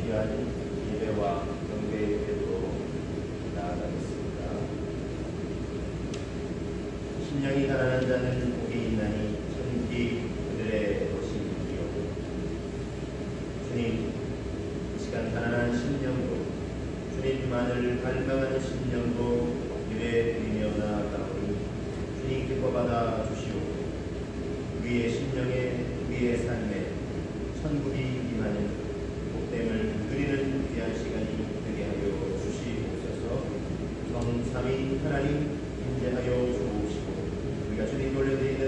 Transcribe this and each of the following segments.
귀한 예배와 경배의 예배로 나아가겠습니다. 심령이 가난한 자는 복이 있나니 천국이 그들의 것이니요. 주님, 이 시간 가난한 심령도 주님만을 갈망하는 심령도 예배드리며 나아가오니 주님 기뻐받아 주시오. 우리의 심령에 우리의 삶에 천국이 임하는 복됨을 누리는 귀한 시간이 되게 하여 주시옵소서. 성삼위 하나님 인재하여 주옵시고 우리가 주님 올려드리는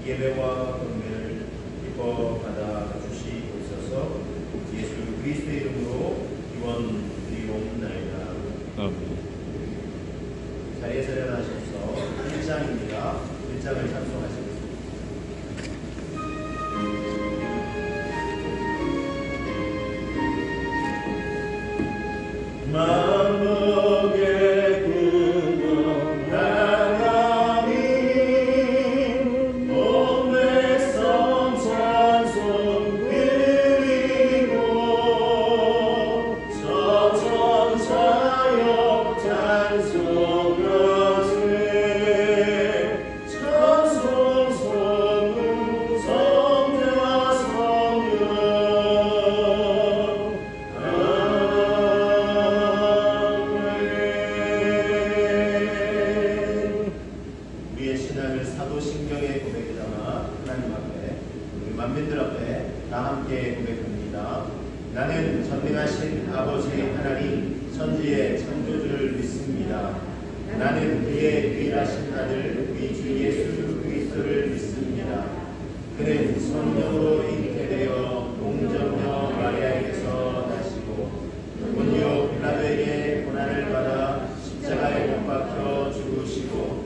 예배와 경배를 기뻐 받아 주시옵소서. 예수 그리스도의 이름으로 기원드리옵나이다. 자리에서 일어나셔서 1장입니다. 1장을 찬송하시겠습니다. 만복의 근원 하나님 온 백성 찬송 드리고 천천차역 찬송하세 찬송 성은 성자 성령 사도신경의 고백을 담아 하나님 앞에 우리 만민들 앞에 다 함께 고백합니다. 나는 전능하신 아버지 하나님 천지의 창조주를 믿습니다. 나는 그의 유일하신 아들 우리 주 예수 그리스도를 믿습니다. 그는 성령으로 잉태되어 동정녀 마리아에게서 나시고 본요 빌라도에게 고난을 받아 십자가에 못 박혀 죽으시고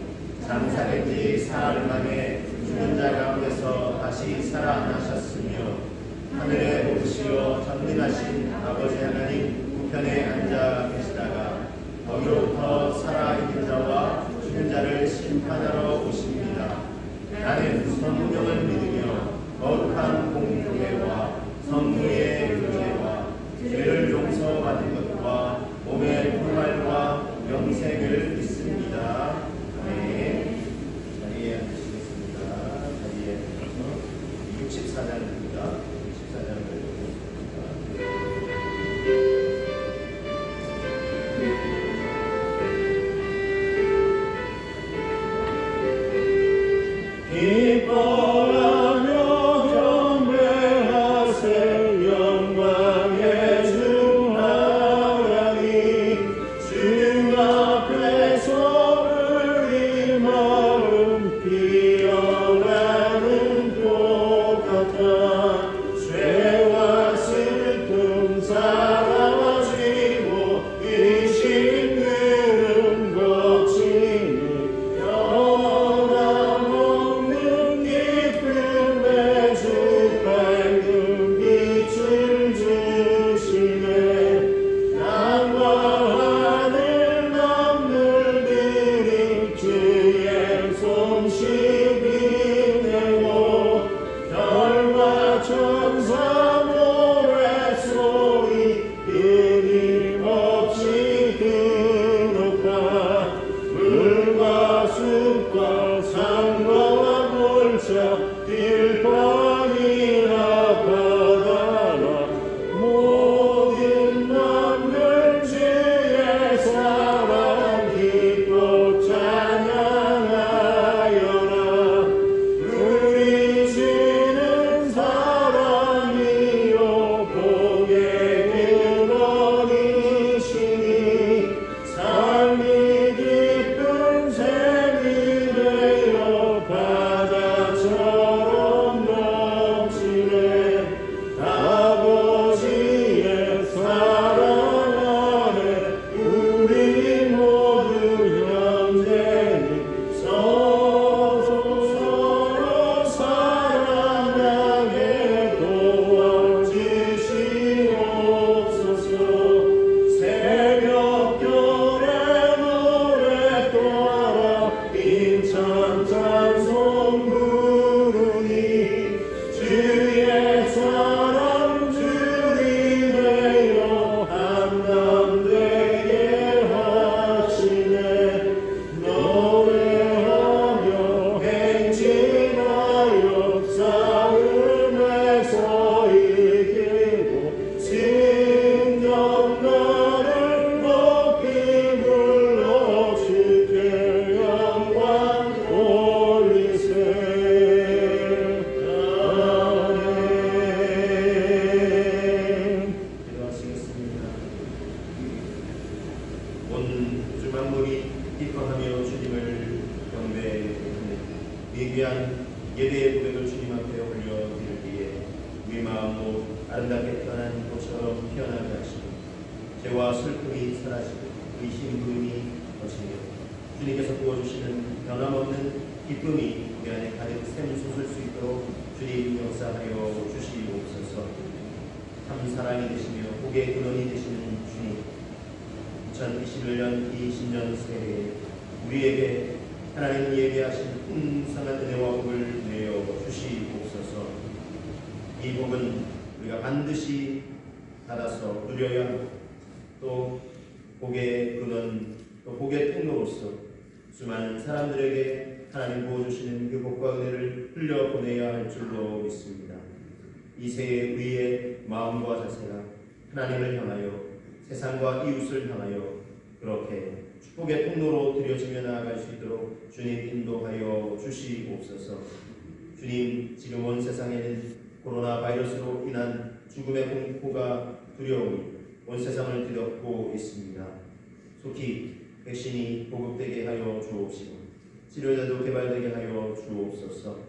장사된 지 사흘 만에 죽은 자 가운데서 다시 살아나셨으며 하늘에 오르시어 전능하신 아버지 하나님 우편에 앉아 계시다가 거기로부터 살아있는 자와 죽은 자를 심판하러 오십니다. 나는 성령을 믿으며 거룩한 공교회와 성도의 교제와 죄를 용서받는 것과 몸의 부활과 영생을 믿습니다. 자리에 앉으시겠습니다. 자리에 앉아서 64장입니다. 64장을 기뻐하며 경배하세 영광의 주 하나님 주 앞에서 우리 마음 피어나는 꽃 같아 죄와 슬픔 사라지고 이 싱그러운 거치니 영원함없는 기쁨의 주 밝은 빛을 주시네. 땅과 하늘 만물들이 주의 손쉽이 되고 별과 천사 노랫소리 끊임없이 들어가 물과 숲과 산과 골차 들판이나 바다나 모든 만물 주의 사랑 기뻐 찬양하여라. 우리 주는 사랑이요 복의 근원이시니 삶이 기쁜 샘이 되어 바다처럼 넘치네. 아버지의 사랑 안에 우리 모두 현재니 서로 사랑하게 도와주시옵소서. 새벽별의 노래 따라 인천 찬송 부르니 주의 사랑 주리 되어 아름답게 태어난 것처럼 피어나게 하시고 죄와 슬픔이 사라지고 의심 부름이 거치며 주님께서 부어주시는 변함없는 기쁨이 우리 안에 가득 샘솟을 수 있도록 주님 역사하여 주시옵소서. 참 사랑이 되시며 복의 근원이 되시는 주님, 2021년 이 신년 새해에 우리에게 하나님 예배하신 풍성한 은혜와 복을 내어 주시옵소서. 이 복은 우리가 반드시 받아서 누려야 하고 또 복의 근원, 또 복의 통로로서 수많은 사람들에게 하나님 부어주시는 그 복과 은혜를 흘려보내야 할 줄로 믿습니다. 이 새해 우리의 마음과 자세가 하나님을 향하여 세상과 이웃을 향하여 그렇게 축복의 통로로 들여지며 나아갈 수 있도록 주님 인도하여 주시옵소서. 주님, 지금 온 세상에는 코로나 바이러스로 인한 죽음의 공포가 두려움이 온 세상을 뒤덮고 있습니다. 속히 백신이 보급되게 하여 주옵시고 치료제도 개발되게 하여 주옵소서.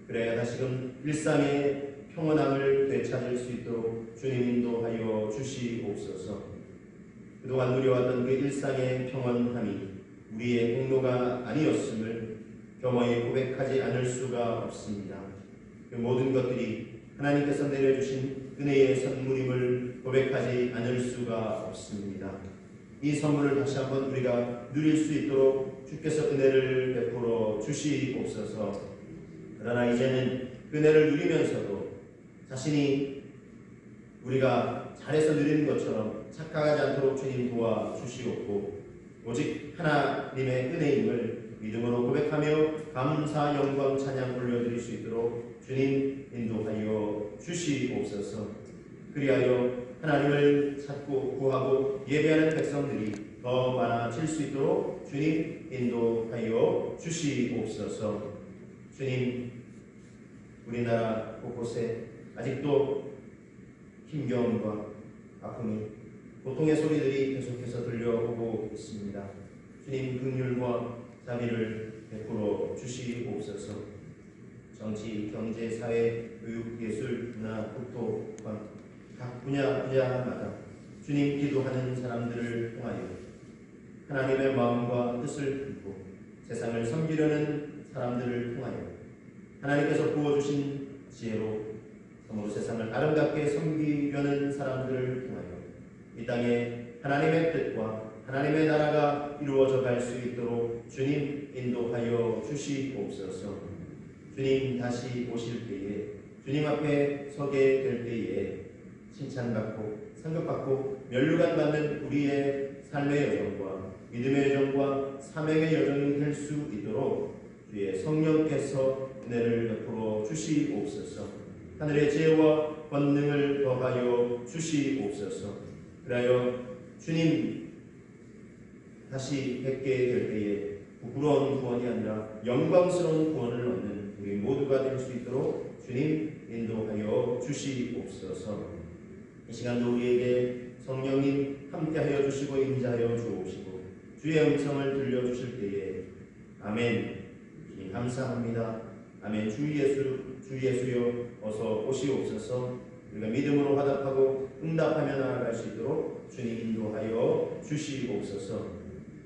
그래야 다시금 일상의 평온함을 되찾을 수 있도록 주님 인도하여 주시옵소서. 그동안 누려왔던 그 일상의 평온함이 우리의 공로가 아니었음을 겸허히 고백하지 않을 수가 없습니다. 그 모든 것들이 하나님께서 내려주신 은혜의 선물임을 고백하지 않을 수가 없습니다. 이 선물을 다시 한번 우리가 누릴 수 있도록 주께서 은혜를 베풀어 주시옵소서. 그러나 이제는 은혜를 누리면서도 자신이 우리가 잘해서 누리는 것처럼 착각하지 않도록 주님 도와주시옵고 오직 하나님의 은혜임을 믿음으로 고백하며 감사 영광 찬양 올려드릴 수 있도록 주님 인도하여 주시옵소서. 그리하여 하나님을 찾고 구하고 예배하는 백성들이 더 많아질 수 있도록 주님 인도하여 주시옵소서. 주님, 우리나라 곳곳에 아직도 힘겨움과 아픔이 고통의 소리들이 계속해서 들려오고 있습니다. 주님 긍휼과 자비를 베풀어 주시옵소서. 정치, 경제, 사회, 교육, 예술, 문화, 국토, 각 분야마다 주님 기도하는 사람들을 통하여 하나님의 마음과 뜻을 품고 세상을 섬기려는 사람들을 통하여 하나님께서 부어주신 지혜로 참으로 세상을 아름답게 섬기려는 사람들을 통하여 이 땅에 하나님의 뜻과 하나님의 나라가 이루어져 갈 수 있도록 주님 인도하여 주시옵소서. 주님 다시 오실 때에 주님 앞에 서게 될 때에 칭찬받고 상급받고 면류관 받는 우리의 삶의 여정과 믿음의 여정과 사명의 여정이 될 수 있도록 주의 성령께서 은혜를 베풀어 주시옵소서. 하늘의 지혜와 권능을 더하여 주시옵소서. 그리하여 주님 다시 뵙게 될 때에 부끄러운 구원이 아니라 영광스러운 구원을 얻는 우리 모두가 될 수 있도록 주님 인도하여 주시옵소서. 이 시간도 우리에게 성령님 함께하여 주시고 임자하여 주옵시고 주의 음성을 들려주실 때에 아멘. 주님 감사합니다. 아멘. 주 예수여 어서 오시옵소서. 우리가 믿음으로 화답하고 응답하며 나아갈 수 있도록 주님 인도하여 주시옵소서.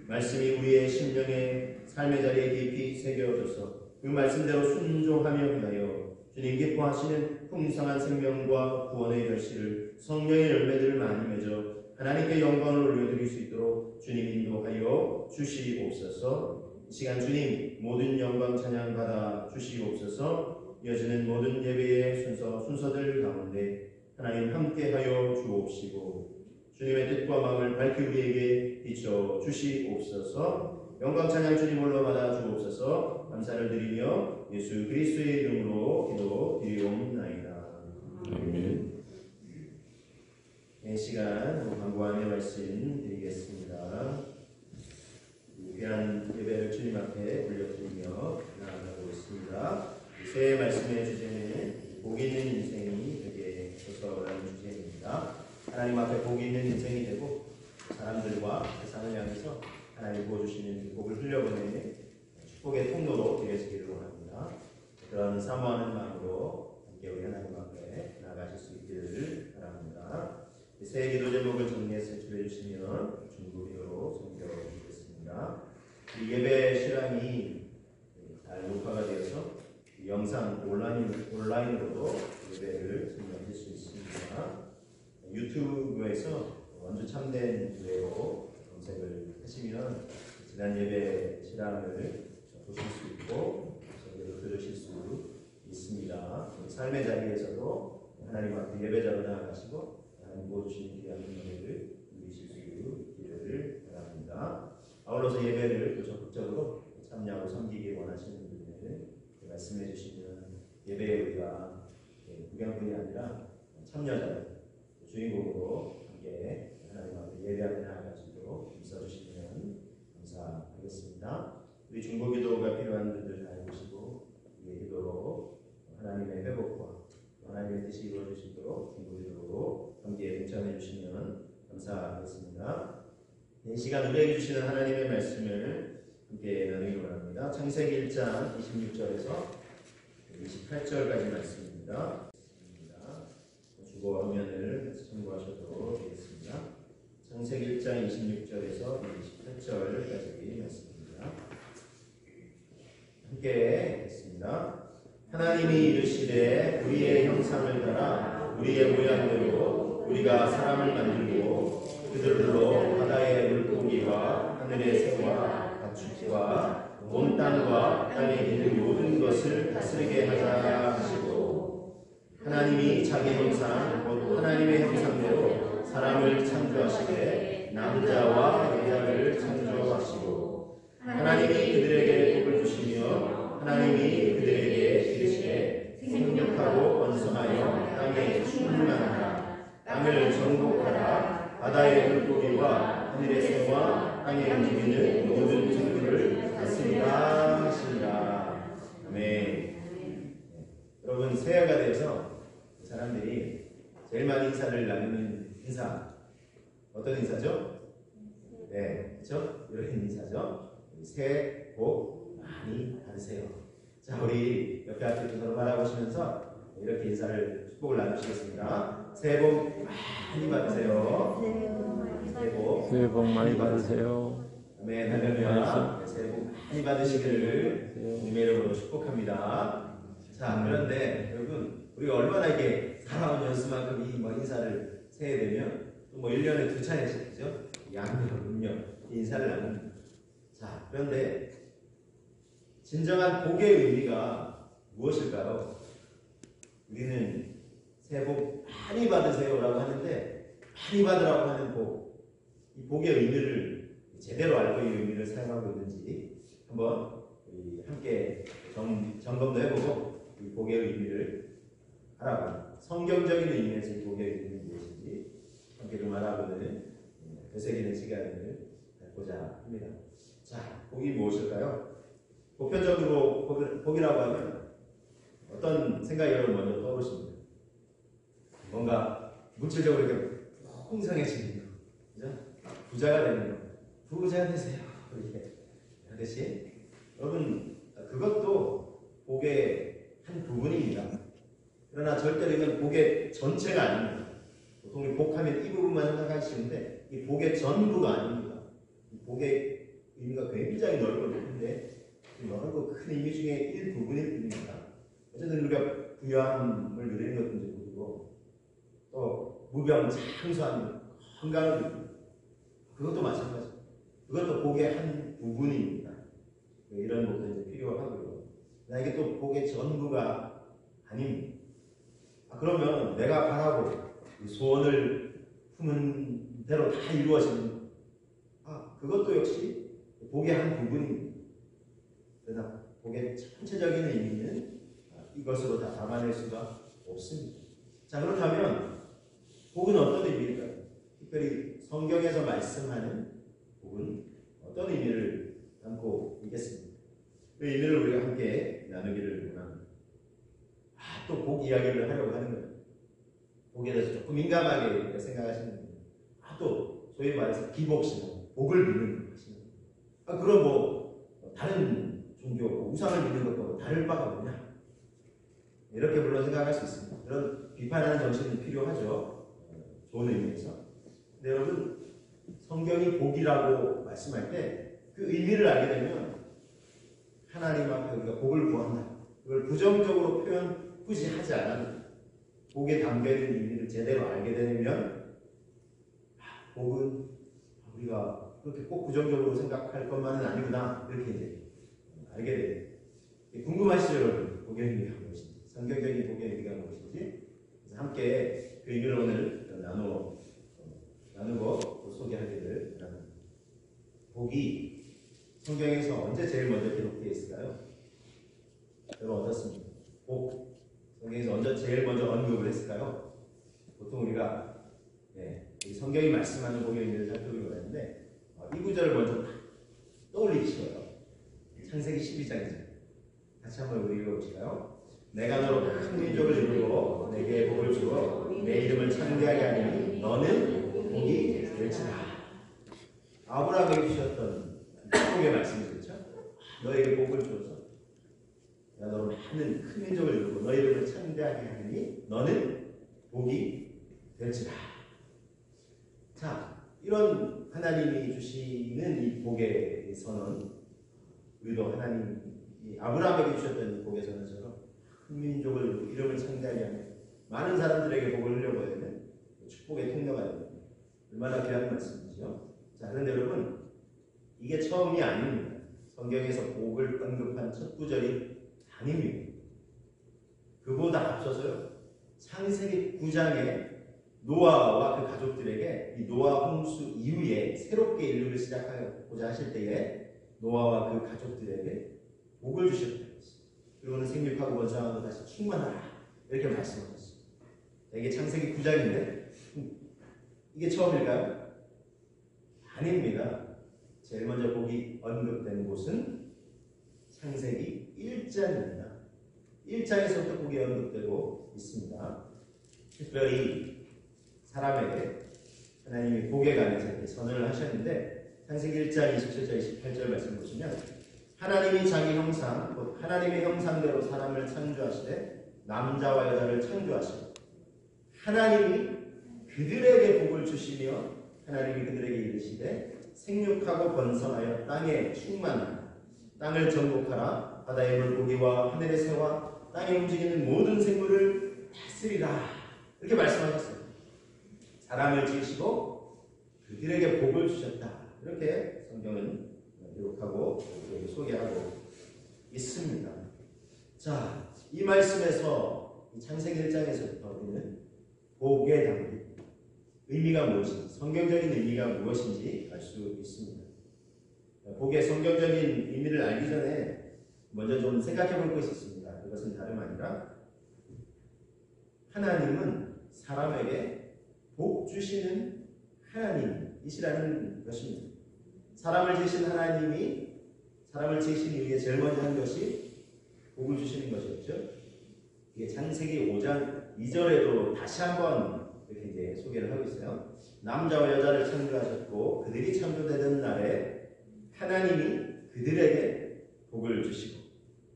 말씀이 우리의 심령의 삶의 자리에 깊이 새겨져서 그 말씀대로 순종하며 하여 주님 기뻐하시는 풍성한 생명과 구원의 결실을 성령의 열매들을 많이 맺어 하나님께 영광을 올려드릴 수 있도록 주님 인도하여 주시옵소서. 이 시간 주님 모든 영광 찬양 받아 주시옵소서. 이어지는 모든 예배의 순서들 가운데 하나님 함께하여 주옵시고 주님의 뜻과 마음을 밝히 우리에게 비춰 주시옵소서. 영광 찬양 주님 홀로 받아 주옵소서. 감사를 드리며 예수 그리스도의 이름으로 기도드리옵나이다. 아멘. 이 시간 강구함의 말씀 드리겠습니다. 귀한 예배를 주님 앞에 올려드리며 나아가고 있습니다. 새 말씀의 주제는 복 있는 인생이 되게 해서라는 주제입니다. 하나님 앞에 복 있는 인생이 되고 사람들과 세상을 향해서 하나님 부어주시는 복을 흘려보내는 축복의 통로로 되어지기를 원합니다. 그런 사모하는 마음으로 함께 우리 하나님 앞에 나아가실 수 있기를 새 기도 제목을 정리해서 제출해 주시면 중국어로 섬겨드리겠습니다. 이 예배 실황이 잘 녹화가 되어서 영상 온라인으로도 예배를 참여하실 수 있습니다. 유튜브에서 원주 참된 교회로 검색을 하시면 지난 예배 실황을 보실 수 있고 제대로 들으실 수 있습니다. 삶의 자리에서도 하나님 앞에 예배자로 나아가시고 하나님 보여주신 귀한 은혜를 누리실 수 있기를 바랍니다. 아울러서 예배를 또 적극적으로 참여하고 섬기기 원하시는 분들은 말씀해 주시면 예배에 우리가 구경꾼이 아니라 참여자, 주인공으로 함께 하나님 앞에 예배 앞에 나아가시도록 있어주시면 감사하겠습니다. 우리 중보기도가 필요한 분들 잘 보시고 우리의 기도로 하나님의 회복과 하나님의 뜻이 이루어지시도록 중보기도로 함께 동참해 주시면 감사하겠습니다. 이 시간 우리에게 주시는 하나님의 말씀을 함께 나누기 원합니다. 창세기 1장 26절에서 28절까지 말씀입니다. 주보 화면을 참고하셔도 되겠습니다. 창세기 1장 26절에서 28절까지 말씀입니다. 함께 했습니다. 하나님이 이르시되 우리의 형상을 따라 우리의 모양대로 우리가 사람을 만들고 그들로 바다의 물고기와 하늘의 새와 가축과 온 땅과 땅에 있는 모든 것을 다스리게 하자 하시고 하나님이 자기 형상 곧 하나님의 형상대로 사람을 창조하시되 남자와 여자를 창조하시고 하나님이 그들에게 복을 주시며 하나님이 그들에게 이르시되 생육하고 번성하여 땅에 충만하라 땅을 정복하라 바다의 물고기와 하늘의 새와 땅에 움직이는 모든 생물을 다스리라 하시니라. 아멘. 여러분 새해가 돼서 사람들이 제일 많이 인사를 나누는 인사 어떤 인사죠? 네, 그렇죠? 이런 인사죠. 새해 복 많이 받으세요. 자, 우리 옆에 앞에 서로 바라보시면서 이렇게 인사를 축복을 나누시겠습니다. 새해 복 많이 받으세요. 새해 복 많이 받으세요. 아멘. 할렐루야. 새해 복 많이 받으시기를 주님으로 축복합니다. 자, 그런데 여러분 우리가 얼마나 이게 살아온 연수만큼 이 인사를 새해 되면 또 1년에 2차례씩 그죠? 양력, 음력 인사를 나눕니다. 자, 그런데 진정한 복의 의미가 무엇일까요? 우리는 새해 복 많이 받으세요라고 하는데 많이 받으라고 하는 복, 이 복의 의미를 제대로 알고 이 의미를 사용하고 있는지 한번 함께 점검도 해보고 이 복의 의미를 알아보는 성경적인 의미에서 이 복의 의미는 무엇인지 함께 좀 알아보는 되새기는 시간을 갖고자 합니다. 자, 복이 무엇일까요? 보편적으로 복이라고 하면 어떤 생각이 여러분 먼저 떠오르십니다. 뭔가 물질적으로 이렇게 풍성해지는 거, 그죠? 부자가 되는 거, 부자 되세요. 이렇게 하듯이 여러분 그것도 복의 한 부분입니다. 그러나 절대로 이건 복의 전체가 아닙니다. 보통 복하면 이 부분만 생각하시는데 이 복의 전부가 아닙니다. 이 복의 의미가 굉장히 넓고 높은데 넓고 큰 의미 중에 일부분일 뿐입니다. 어쨌든 우리가 부유함을 누리는 것도 모르고 또 무병 장수한 건강을 누리는 그것도 마찬가지입니다. 그것도 복의 한 부분입니다. 이런 것도 이제 필요하고요. 이게 또 복의 전부가 아닙니다. 그러면 내가 바라고 소원을 품은 대로 다 이루어지는 그것도 역시 복의 한 부분입니다. 그러나 복의 전체적인 의미는 이것으로 다 담아낼 수가 없습니다. 자, 그렇다면 복은 어떤 의미일까요? 특별히 성경에서 말씀하는 복은 어떤 의미를 담고 있겠습니까? 그 의미를 우리가 함께 나누기를 원합니다. 또 복 이야기를 하려고 하는 거예요. 복에 대해서 조금 민감하게 생각하시는 분들. 또 소위 말해서 기복신, 복을 믿는 것이죠. 그럼 다른 종교, 우상을 믿는 것과 다를 바가 뭐냐? 이렇게 물론 생각할 수 있습니다. 그런 비판하는 정신은 필요하죠. 좋은 의미에서. 근데 여러분, 성경이 복이라고 말씀할 때 그 의미를 알게 되면 하나님 앞에 우리가 복을 구한다. 그걸 부정적으로 표현 굳이 하지 않아도 복에 담겨있는 의미를 제대로 알게 되면 복은 우리가 그렇게 꼭 부정적으로 생각할 것만은 아니구나 이렇게 이제 알게 돼요. 궁금하시죠 여러분? 복의 의미가 무엇인지, 성경적인 복의 의미가 무엇인지. 그래서 함께 그 의미를 오늘 나누고 소개하기를 바랍니다. 복이 성경에서 언제 제일 먼저 기록되어 있을까요? 여러분 어떻습니까? 복 성경에서 언제 제일 먼저 언급을 했을까요? 보통 우리가 성경이 말씀하는 복의 의미를 살펴보려고 하는데 이 구절을 먼저 떠올리기 쉬워요. 창세기 12장이죠. 같이 한번 우리 읽어보실까요? 내가 너로 큰 민족을 이루고 내게 복을 주어 내 이름을 창대하게 하니 너는 복이 될지라. 아브라함에게 주셨던 복의 말씀이죠. 그렇죠? 너에게 복을 주어서 내가 너로 많은 큰 민족을 이루고 너희 이름을 창대하게 하니 너는 복이 될지라. 자, 이런 하나님이 주시는 이 복의 선언, 의도 하나님이 아브라함에게 주셨던 이 복의 선언처럼 큰 민족을 이루고 이름을 창대하게 하며 많은 사람들에게 복을 흘려보야 되는 축복의 통로가 됩니다. 얼마나 귀한 말씀이죠. 자, 그런데 여러분, 이게 처음이 아닙니다. 성경에서 복을 언급한 첫 구절이 아닙니다. 그보다 앞서서요, 창세기 9장에 노아와 그 가족들에게 이 노아 홍수 이후에 새롭게 인류를 시작하고자 하실 때에 노아와 그 가족들에게 복을 주셨다. 그리고는 생육하고 번성하고 다시 충만하라. 이렇게 말씀하셨어요. 이게 창세기 9장인데 이게 처음일까요? 아닙니다. 제일 먼저 복이 언급된 곳은 창세기 1장입니다. 1장에서부터 복이 언급되고 있습니다. 특별히 사람에게 하나님이 복에 관해서 이렇게 선언을 하셨는데 창세기 1장 27절 28절 말씀 보시면 하나님이 자기 형상, 곧 하나님의 형상대로 사람을 창조하시되 남자와 여자를 창조하시고 하나님이 그들에게 복을 주시며 하나님이 그들에게 이르시되 생육하고 번성하여 땅에 충만하라. 땅을 정복하라. 바다의 물고기와 하늘의 새와 땅에 움직이는 모든 생물을 다스리라. 이렇게 말씀하셨어요. 사람을 지으시고 그들에게 복을 주셨다. 이렇게 성경은 기록하고 소개하고 있습니다. 자, 이 말씀에서 창세기 1장에서부터 우리는 복에 담긴 의미가 무엇인지, 성경적인 의미가 무엇인지 알 수 있습니다. 복의 성경적인 의미를 알기 전에 먼저 좀 생각해 볼 것이 있습니다. 그것은 다름 아니라 하나님은 사람에게 복 주시는 하나님이시라는 것입니다. 사람을 지으신 하나님이 사람을 지으신 이후에 제일 먼저 한 것이 복을 주시는 것이었죠. 이게 창세기 5장 2절에도 다시 한번 이렇게 이제 소개를 하고 있어요. 남자와 여자를 창조하셨고 그들이 창조되던 날에 하나님이 그들에게 복을 주시고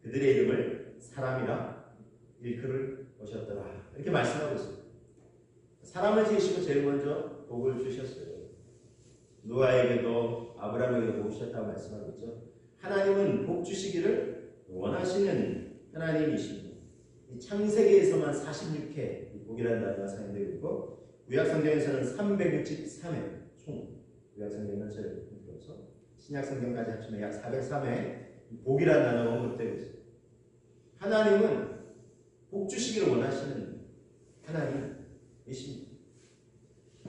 그들의 이름을 사람이라 일컬을 오셨더라. 이렇게 말씀하고 있습니다. 사람을 지으시고 제일 먼저 복을 주셨어요. 노아에게도 아브라함에게도 복 주셨다고 말씀하고 있죠. 하나님은 복 주시기를 원하시는 하나님이십니다. 창세기에서만 46회 복이라는 단어가 사용되고 있고 구약성경에서는 363회 총 구약성경 전체를 통틀어서 신약성경까지 합치면 약 403회 복이라는 단어가 언급되고 있습니다. 하나님은 복 주시기를 원하시는 하나님이십니다.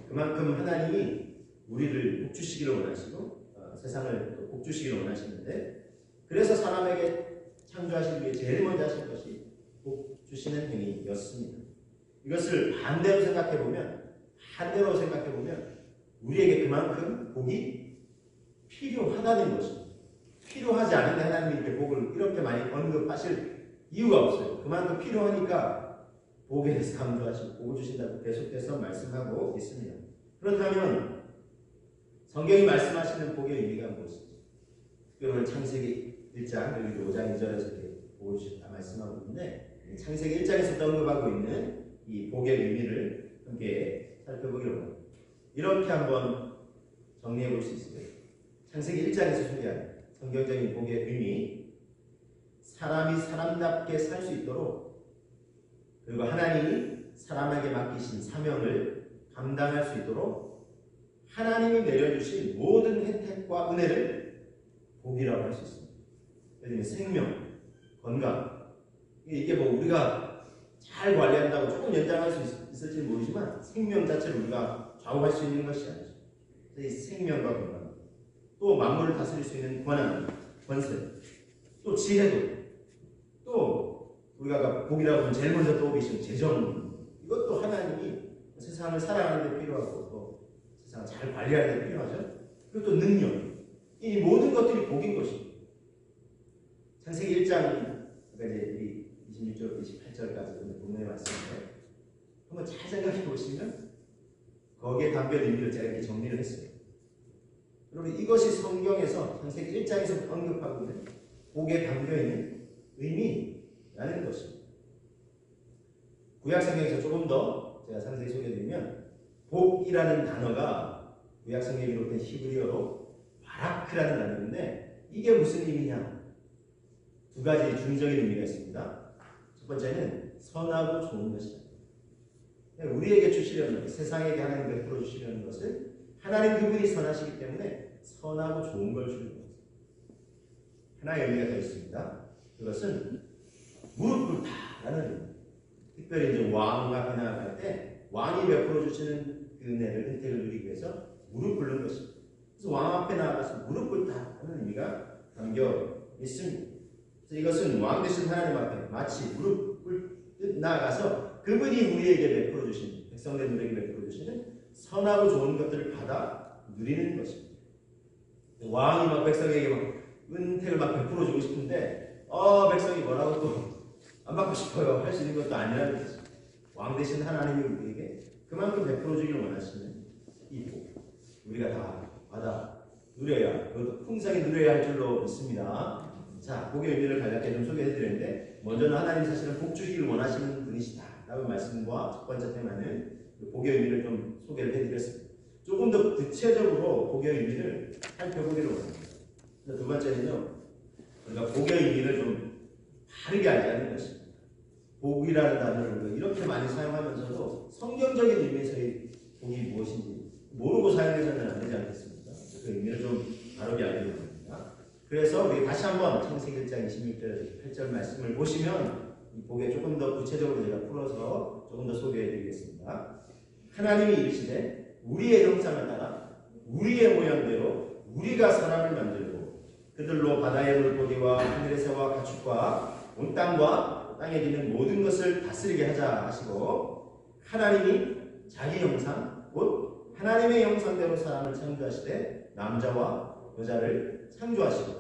그만큼 하나님이 우리를 복 주시기를 원하시고 세상을 또 복 주시기를 원하시는데 그래서 사람에게 창조하시기 위해 제일 먼저 하신 것이 복 주시는 행위였습니다. 이것을 반대로 생각해보면 우리에게 그만큼 복이 필요하다는 것입니다. 필요하지 않은데 하나님이 복을 이렇게 많이 언급하실 이유가 없어요. 그만큼 필요하니까 복에 대해서 강조하시고 복을 주신다고 계속해서 말씀하고 있습니다. 그렇다면 성경이 말씀하시는 복의 의미가 무엇인지 오늘 창세기 1장 그리고 5장 2절에서 이렇게 복을 주셨다 말씀하고 있는데 창세기 1장에서 언급하고 있는 이 복의 의미를 함께 살펴보기로 합니다. 이렇게 한번 정리해 볼 수 있습니다. 창세기 1장에서 소개한 성경적인 복의 의미, 사람이 사람답게 살 수 있도록, 그리고 하나님이 사람에게 맡기신 사명을 감당할 수 있도록 하나님이 내려주신 모든 혜택과 은혜를 복이라고 할 수 있습니다. 예를 들면 생명, 건강, 이게 뭐 우리가 잘 관리한다고 조금 연장할 수 있을지 모르지만 생명 자체를 우리가 좌우할 수 있는 것이 아니죠. 이 생명과 건강, 또 만물을 다스릴 수 있는 권한, 권세, 또 지혜도, 또 우리가 복이라고 하면 제일 먼저 떠오르시는 재정, 이것도 하나님이 세상을 살아가는 데 필요하고 또 세상을 잘 관리하는 데 필요하죠. 그리고 또 능력, 이 모든 것들이 복인 것입니다. 창세기 1장 이제 26절, 28절까지 본문의 말씀인데 한번 잘 생각해 보시면 거기에 담겨 있는 의미를 제가 이렇게 정리를 했어요. 여러분, 이것이 성경에서 창세기 1장에서 언급하고 있는 복에 담겨 있는 의미라는 것입니다. 구약 성경에서 조금 더 제가 상세히 소개해드리면 복이라는 단어가 구약 성경에 기록된 히브리어로 바라크라는 단어인데 이게 무슨 의미냐? 두 가지 중의적인 의미가 있습니다. 첫 번째는 선하고 좋은 것이다. 우리에게 주시려는 것, 세상에게 하나님 베풀어 주시려는 것을 하나님 그분이 선하시기 때문에 선하고 좋은 걸 주는 것. 하나의 의미가 더 있습니다. 그것은 무릎 꿇다라는 의미. 특별히 이제 왕과 변화할 때 왕이 베풀어 주시는 그 은혜를, 혜택을 누리기 위해서 무릎 꿇는 것입니다. 그래서 왕 앞에 나아가서 무릎 꿇다라는 의미가 담겨 있습니다. 그래서 이것은 왕 되신 하나님 앞에 마치 무릎 꿇듯 나아가서 그분이 우리에게 베풀어 주신, 백성된 우리에게 베풀어 주시는 선하고 좋은 것들을 받아 누리는 것입니다. 왕이 막 백성에게 막 은혜를 막 베풀어 주고 싶은데 백성이 뭐라고 또 안 받고 싶어요 할 수 있는 것도 아니라는 거죠. 왕 되신 하나님이 우리에게 그만큼 베풀어 주기를 원하시는 이 복, 우리가 다 받아 누려야, 그것도 풍성히 누려야 할 줄로 믿습니다. 자, 복의 의미를 간략하게 좀 소개해 드렸는데, 먼저는 하나님 사실은 복 주기를 원하시는 분이시다 라고 말씀과 첫 번째 테마는 복의 의미를 좀 소개를 해 드렸습니다. 조금 더 구체적으로 복의 의미를 살펴보기로 합니다. 두 번째는요, 우리가 복의 의미를 좀 바르게 알지 않는 것입니다. 복이라는 단어를 이렇게 많이 사용하면서도 성경적인 의미에서의 복이 무엇인지 모르고 사용해서는 안 되지 않겠습니까? 그 의미를 좀 바르게 알려고 합니다. 그래서 우리 다시 한번 창세기 1장 26절, 28절 말씀을 보시면 이 복에 조금 더 구체적으로 제가 풀어서 조금 더 소개해 드리겠습니다. 하나님이 이르시되 우리의 형상을 따라 우리의 모양대로 우리가 사람을 만들고 그들로 바다의 물고기와 하늘의 새와 가축과 온 땅과 땅에 기는 모든 것을 다스리게 하자 하시고, 하나님이 자기 형상 곧 하나님의 형상대로 사람을 창조하시되 남자와 여자를 창조하시고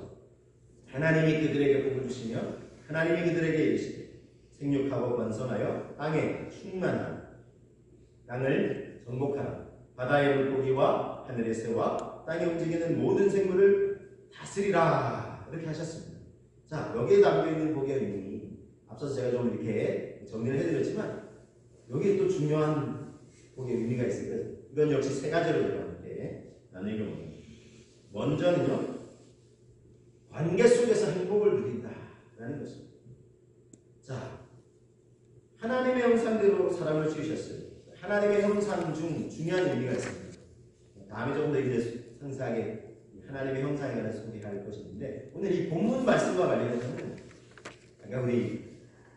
하나님이 그들에게 복을 주시며 하나님이 그들에게 이르시되 생육하고 번성하여 땅에 충만하라, 땅을 정복하라, 바다의 물고기와 하늘의 새와 땅에 움직이는 모든 생물을 다스리라, 이렇게 하셨습니다. 자, 여기에 담겨있는 복의 의미, 앞서서 제가 좀 이렇게 정리를 해드렸지만 여기에 또 중요한 복의 의미가 있어요. 이건 역시 세 가지로 이렇게 나누기로 합니다. 먼저는요, 관계 속에서 행복을 누린다라는 것입니다. 자, 하나님의 형상대로 사람을 지으셨어요. 하나님의 형상 중 중요한 의미가 있습니다. 다음에 조금 더 이제 상세하게 하나님의 형상에 관해서 소개할 것인데, 오늘 이 본문 말씀과 관련해서는 아까 우리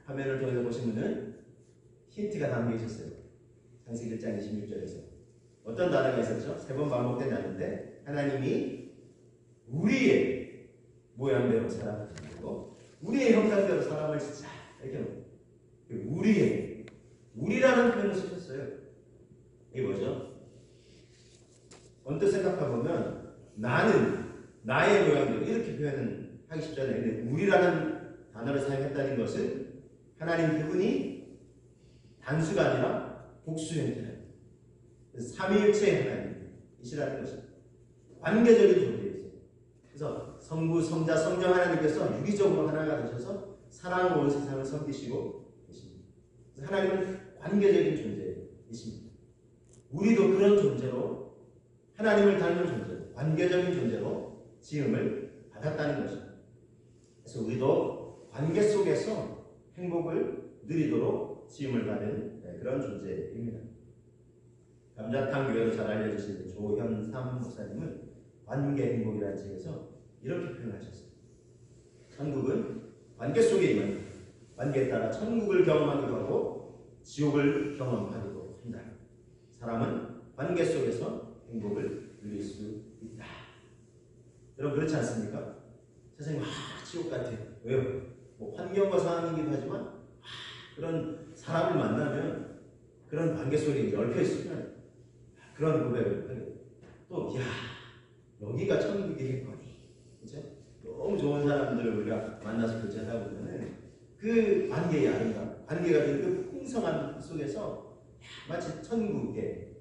화면을 통해서 보시면은 힌트가 담겨 있었어요. 창세기 1장 26절에서 어떤 단어가 있었죠? 3번 반복된 단어인데, 하나님이 우리의 모양대로 사람을 만들고 우리의 형상대로 사람을 짓자, 이렇게 우리의, 우리라는 표현을 쓰셨어요. 이게 뭐죠? 언뜻 생각해보면 나는 나의 모양대로 이렇게 표현은 하기 쉽잖아요. 근데 우리라는 단어를 사용했다는 것은 하나님 그분이 단수가 아니라 복수 형태예요. 삼위일체의 하나님이시라는 것입니다. 관계적인 존재이세요. 그래서 성부, 성자, 성령 하나님께서 유기적으로 하나가 되셔서 사랑으로 온 세상을 섬기시고 계십니다. 그래서 하나님은 관계적인 존재이십니다. 우리도 그런 존재로 하나님을 닮은 존재, 관계적인 존재로 지음을 받았다는 것입니다. 그래서 우리도 관계 속에서 행복을 누리도록 지음을 받은 그런 존재입니다. 감자탕 교회로 잘 알려주신 조현삼 목사님은 관계 행복이라는 책에서 이렇게 표현하셨습니다. 천국은 관계 속에 있는 관계에 따라 천국을 경험하기도 하고 지옥을 경험하기도 한다. 사람은 관계 속에서 행복을 누릴 수 있다. 여러분 그렇지 않습니까? 세상이 지옥 같아요. 왜요? 뭐 환경과 상황이기도 하지만 그런 사람을 만나면 그런 관계 속에 이제 얽혀 있으면 그런 고백을 하게 돼요. 또 여기가 천국이겠거니. 그렇죠? 너무 좋은 사람들을 우리가 만나서 교제하다 보면은 그 관계의 아름다움, 관계가 된 그 풍성함 속에서 마치 천국의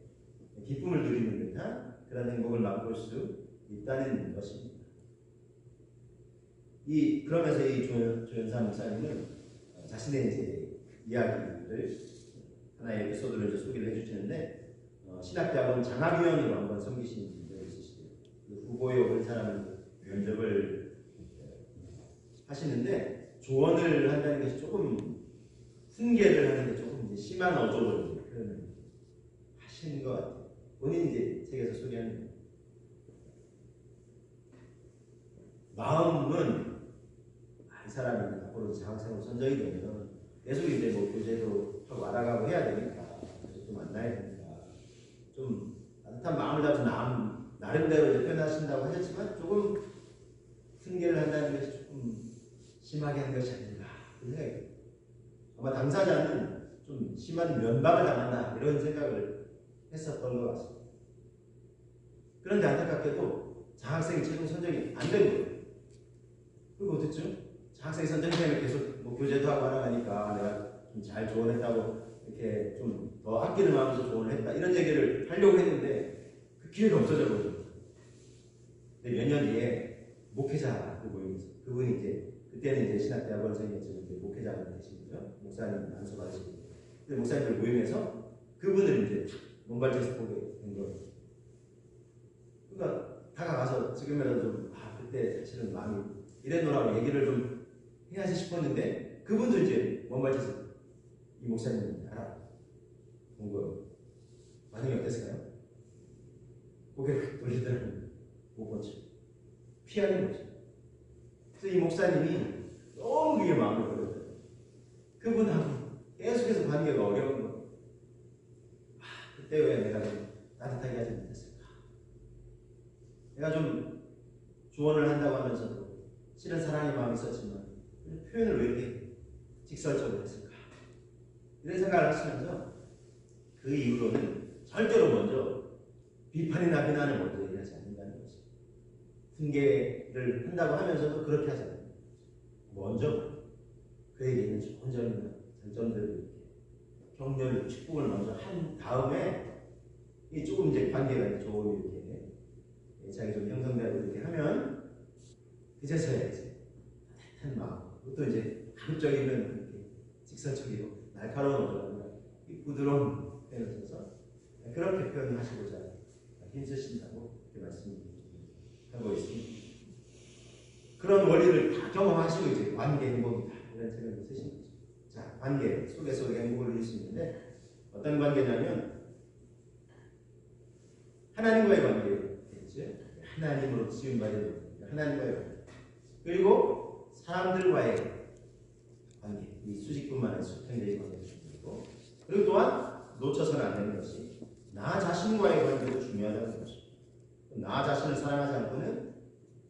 기쁨을 누리는 듯한 그런 행복을 맛볼 수 있다는 것입니다. 그러면서 이 조현삼 목사님은 자신의 이제 이야기를 하나의 에피소드를 이제 소개를 해주시는데 신학대학원 장학위원으로 한번 섬기신 분이 있으시대요. 후보에 온 사람을 면접을 하시는데 조언을 한다는 것이 조금 훈계를 하는데 조금 이제 심한 어조를 표현을 하시는 것 같아요. 본인이 이제 책에서 소개하는 거예요. 마음은 이 사람이 앞으로 장학생으로 선정이 되면 계속 이제 뭐 교제도 하고 알아가고 해야 되니까 또 만나야 되니까 좀 따뜻한 마음을 가지고 나름대로 이제 표현하신다고 하셨지만 조금 훈계를 한다는 것이 조금 심하게 한 것이 아닌가 그런 생각이 듭니다. 아마 당사자는 좀 심한 면박을 당한다 이런 생각을 했었던 것 같습니다. 그런데 안타깝게도 장학생이 최종 선정이 안 된 거예요. 그리고 어땠죠? 장학생이 선정되면 계속 뭐 교제도 하고 알아가니까 내가 좀 잘 조언했다고 이렇게 좀 더 아끼는 마음에서 조언을 했다 이런 얘기를 하려고 했는데 그 기회가 없어져 버렸어요. 근데 몇 년 뒤에 목회자 모임에서 그분이 이제 그때는 이제 신학대학원생이었지만 이제 목회자가 되신 거죠. 목사님 안수받으시고 근데 목사님들 모임에서 그분을 이제 먼발치에서 보게 된 거예요. 그러니까 다가가서 지금이라도 좀 그때 사실은 마음이 이랬노라고 얘기를 좀 해야지 싶었는데 그분도 이제 먼발치에서 이 목사님을 알아본 거예요. 반응이 어땠을까요? 고개를 돌리더라고요. 못 본죠. 피하는 거죠. 그래서 이 목사님이 너무 그게 마음을 걸었어요. 그분하고 계속해서 관계가 어려운 거예요. 그때 왜 내가 좀 따뜻하게 하지 못했을까? 내가 좀 조언을 한다고 하면서도 실은 사랑의 마음이 있었지만 표현을 왜 이렇게 직설적으로 했을까? 이런 생각을 하시면서 그 이후로는 절대로 먼저 비판이나 비난을 먼저 얘기하지 않는다는 것이 훈계를 한다고 하면서도 그렇게 하지 않는다는 거죠. 먼저 그에게 있는 좋은 점이나 장점들을 이렇게 격려를 축복을 먼저 한 다음에 이 조금 이제 관계가 좋은 이렇게 자기 좀 형성되고 이렇게 하면 그제서야 이제 따뜻한 마음 또 이제 가급적이면 이렇게 직설적이고 날카로운 어조나 부드러운 표현을 써서 그렇게 표현하시고자 힘쓰신다고 이렇게 말씀하고 있습니다. 그런 원리를 다 경험하시고 이제 관계 행복이다 이런 책을 쓰신 거죠. 자, 관계 속에서 행복을 누릴 수 있는데 어떤 관계냐면 하나님과의 관계겠죠. 하나님으로 지음받은 하나님과의 관계 그리고 사람들과의 관계 이 수직뿐만 아니라 수평적인 관계도 중요하고 그리고 또한 놓쳐서는 안 되는 것이 나 자신과의 관계도 중요하다는 것입니다. 나 자신을 사랑하지 않고는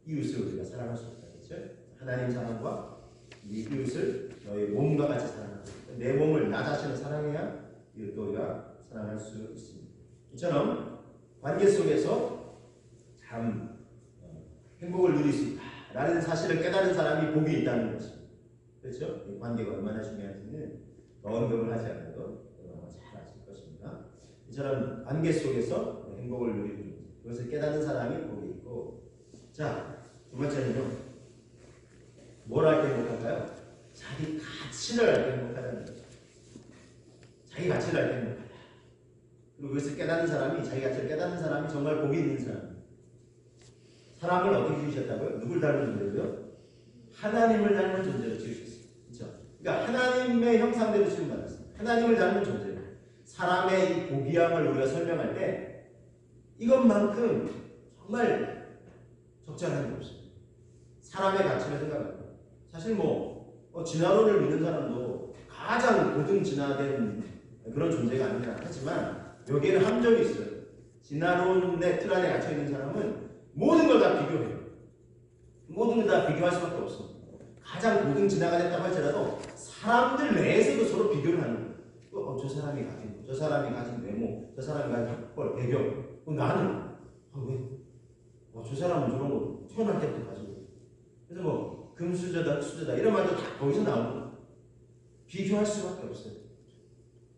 이웃을 우리가 사랑할 수 없다겠죠. 하나님 사랑과 이 이웃을 너의 몸과 같이 사랑하고 내 몸을 나 자신을 사랑해야 이웃도 우리가 사랑할 수 있습니다. 이처럼 관계 속에서 참 행복을 누릴 수 있다라는 사실을 깨달은 사람이 복이 있다는 것입니다. 그렇죠? 이 관계가 얼마나 중요한지는 더 언급을 하지 않아도 잘 아실 것입니다. 이처럼 관계 속에서 행복을 누리는 그것을 깨닫는 사람이 복이 있고 자, 두 번째는요. 뭘 할 때 행복할까요? 자기 가치를 알 때 행복하다는 거죠. 자기 가치를 알 때 행복하다. 그리고 그것을 깨닫는 사람이, 자기 가치를 깨닫는 사람이 정말 복이 있는 사람. 사람을 어떻게 지으셨다고요? 누굴 닮은 존재로요? 하나님을 닮은 존재로 지으셨어요. 그렇죠? 그러니까 하나님의 형상대로 지음받았어요. 하나님을 닮은 존재로. 사람의 이 고귀함을 우리가 설명할 때 이것만큼 정말 적절한 게 없어요. 사람의 가치를 생각합니다. 사실 진화론을 믿는 사람도 가장 고등 진화된 그런 존재가 아니라 하지만 여기에는 함정이 있어요. 진화론의 틀 안에 갇혀 있는 사람은 모든 걸 다 비교해요. 모든 걸 다 비교할 수밖에 없어. 가장 고등 진화가 됐다고 할지라도 사람들 내에서도 서로 비교를 하는 거예요. 저 사람이 가진, 저 사람이 가진 외모, 저 사람이 가진 학벌, 배경. 나는 왜? 저 사람은 저런 거 태어날 때부터 가지고. 그래서 금수저다, 수저다 이런 말도 다 거기서 나오는 거예요. 비교할 수밖에 없어요.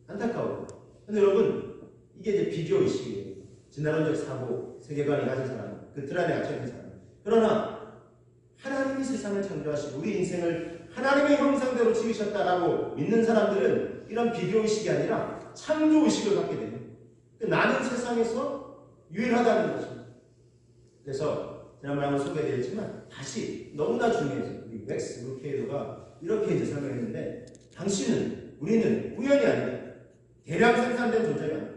안타까워요. 근데 여러분, 이게 이제 비교의식이에요. 진화론적 사고, 세계관이 가진 사람, 그 틀 안에 갇혀있는 사람. 그러나 하나님이 세상을 창조하시고 우리 인생을 하나님의 형상대로 지으셨다라고 믿는 사람들은 이런 비교의식이 아니라 창조의식을 갖게 돼요. 나는 세상에서 유일하다는 것입니다. 그래서 지난번에 한번 소개해드렸지만 다시 너무나 중요해서 우리 맥스 루케이도가 이렇게 이제 설명했는데 우리는 우연이 아니다. 대량 생산된 존재가 아니다.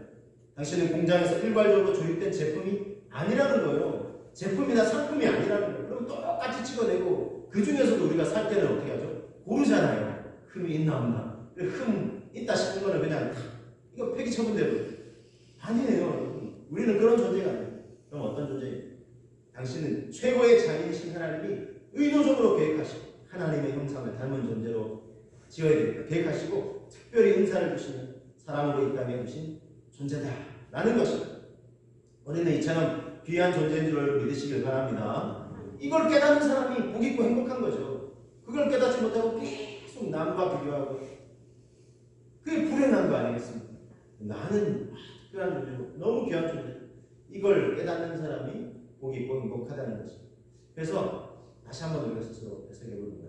당신은 공장에서 일괄적으로 조립된 제품이 아니라는 거예요. 제품이나 상품이 아니라는 거예요. 그럼 똑같이 찍어내고 그 중에서도 우리가 살 때는 어떻게 하죠? 고르잖아요. 흠이 있나 없나. 흠 있다 싶은 거는 그냥 이거 폐기 처분되고 아니에요. 우리는 그런 존재가 아니에요. 그럼 어떤 존재예요? 당신은 최고의 장인이신 하나님이 의도적으로 계획하시고 하나님의 형상을 닮은 존재로 지어야 됩니다. 계획하시고 특별히 은사를 주시는 사람으로 이 땅에 두신 존재다 라는 것입니다. 우리는 이처럼 귀한 존재인 줄 믿으시길 바랍니다. 이걸 깨닫는 사람이 복 있고 행복한 거죠. 그걸 깨닫지 못하고 계속 남과 비교하고 그게 불행한 거 아니겠습니까? 나는 특별한 존재고 너무 귀한 존재. 이걸 깨닫는 사람이 복 있고 행복하다는 것입니다. 그래서 다시 한번 우리가 스스로 해석해봅니다.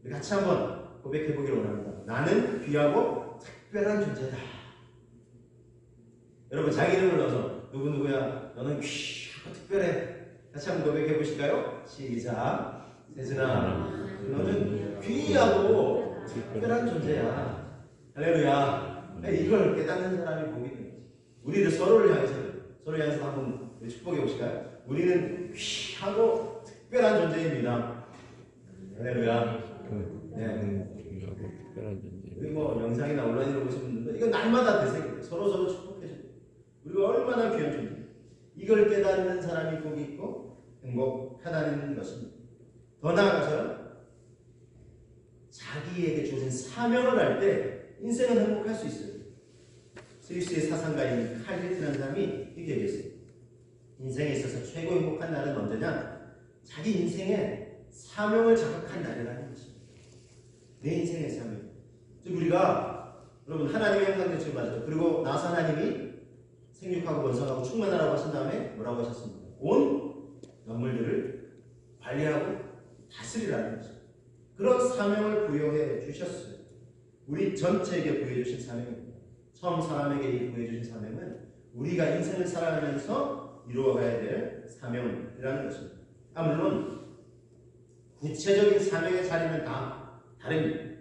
우리 같이 한번 고백해보기를 원합니다. 나는 귀하고 특별한 존재다. 여러분 자기 이름을 넣어서 누구누구야 너는 귀하고 특별해. 같이 한번 고백해보실까요? 시작. 세준아 너는 귀하고 특별한 존재야. 할렐루야. 이걸 깨닫는 사람이 복이 있는 거지. 우리를 서로를 향해서 한번 축복해 보실까요? 우리는 귀하고 특별한 존재입니다. 할렐루야. 네. 귀하고 특별한 존재. 우리 영상이나 온라인으로 보시는 분들도 이거 날마다 되새겨요. 서로 축복해 줘요. 우리가 얼마나 귀한 존재. 이걸 깨닫는 사람이 복이 있고 행복하다는 것입니다. 더 나아가서 자기에게 주어진 사명을 할 때 인생은 행복할 수 있어요. 스위스의 사상가인 칼 힐튼이라는 사람이 이렇게 얘기했어요. 인생에 있어서 최고 행복한 날은 언제냐? 자기 인생에 사명을 자각한 날이라는 것입니다. 내 인생의 사명. 즉 우리가 여러분 하나님의 형상대로 지음받았죠. 그리고 나서 하나님이 생육하고 번성하고 충만하라고 하신 다음에 뭐라고 하셨습니까? 온 만물들을 관리하고 다스리라는 것입니다. 그런 사명을 부여해 주셨어요. 우리 전체에게 부여해 주신 사명입니다. 처음 사람에게 부여해 주신 사명은 우리가 인생을 살아가면서 이루어가야 될 사명이라는 것입니다. 물론 구체적인 사명의 자리는 다 다릅니다.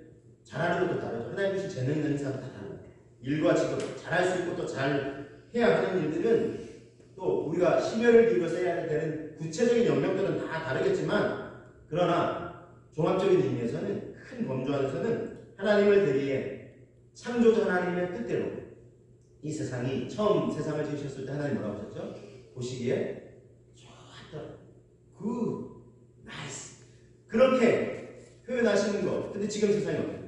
잘하는 것도 다르죠. 하나님 주신 재능 있는 사람 다 달라요. 일과 직업 잘할 수 있고 또 잘 해야 하는 일들은 또 우리가 심혈을 기울여서 해야 되는 구체적인 영역들은 다 다르겠지만 그러나 종합적인 의미에서는 큰 범주 안에서는 하나님을 대리해 창조자 하나님의 뜻대로 이 세상이 처음 세상을 지으셨을 때 하나님 뭐라고 하셨죠? 보시기에 좋았더라. 굿, 나이스. 그렇게 표현하시는 것. 근데 지금 세상이 어때요?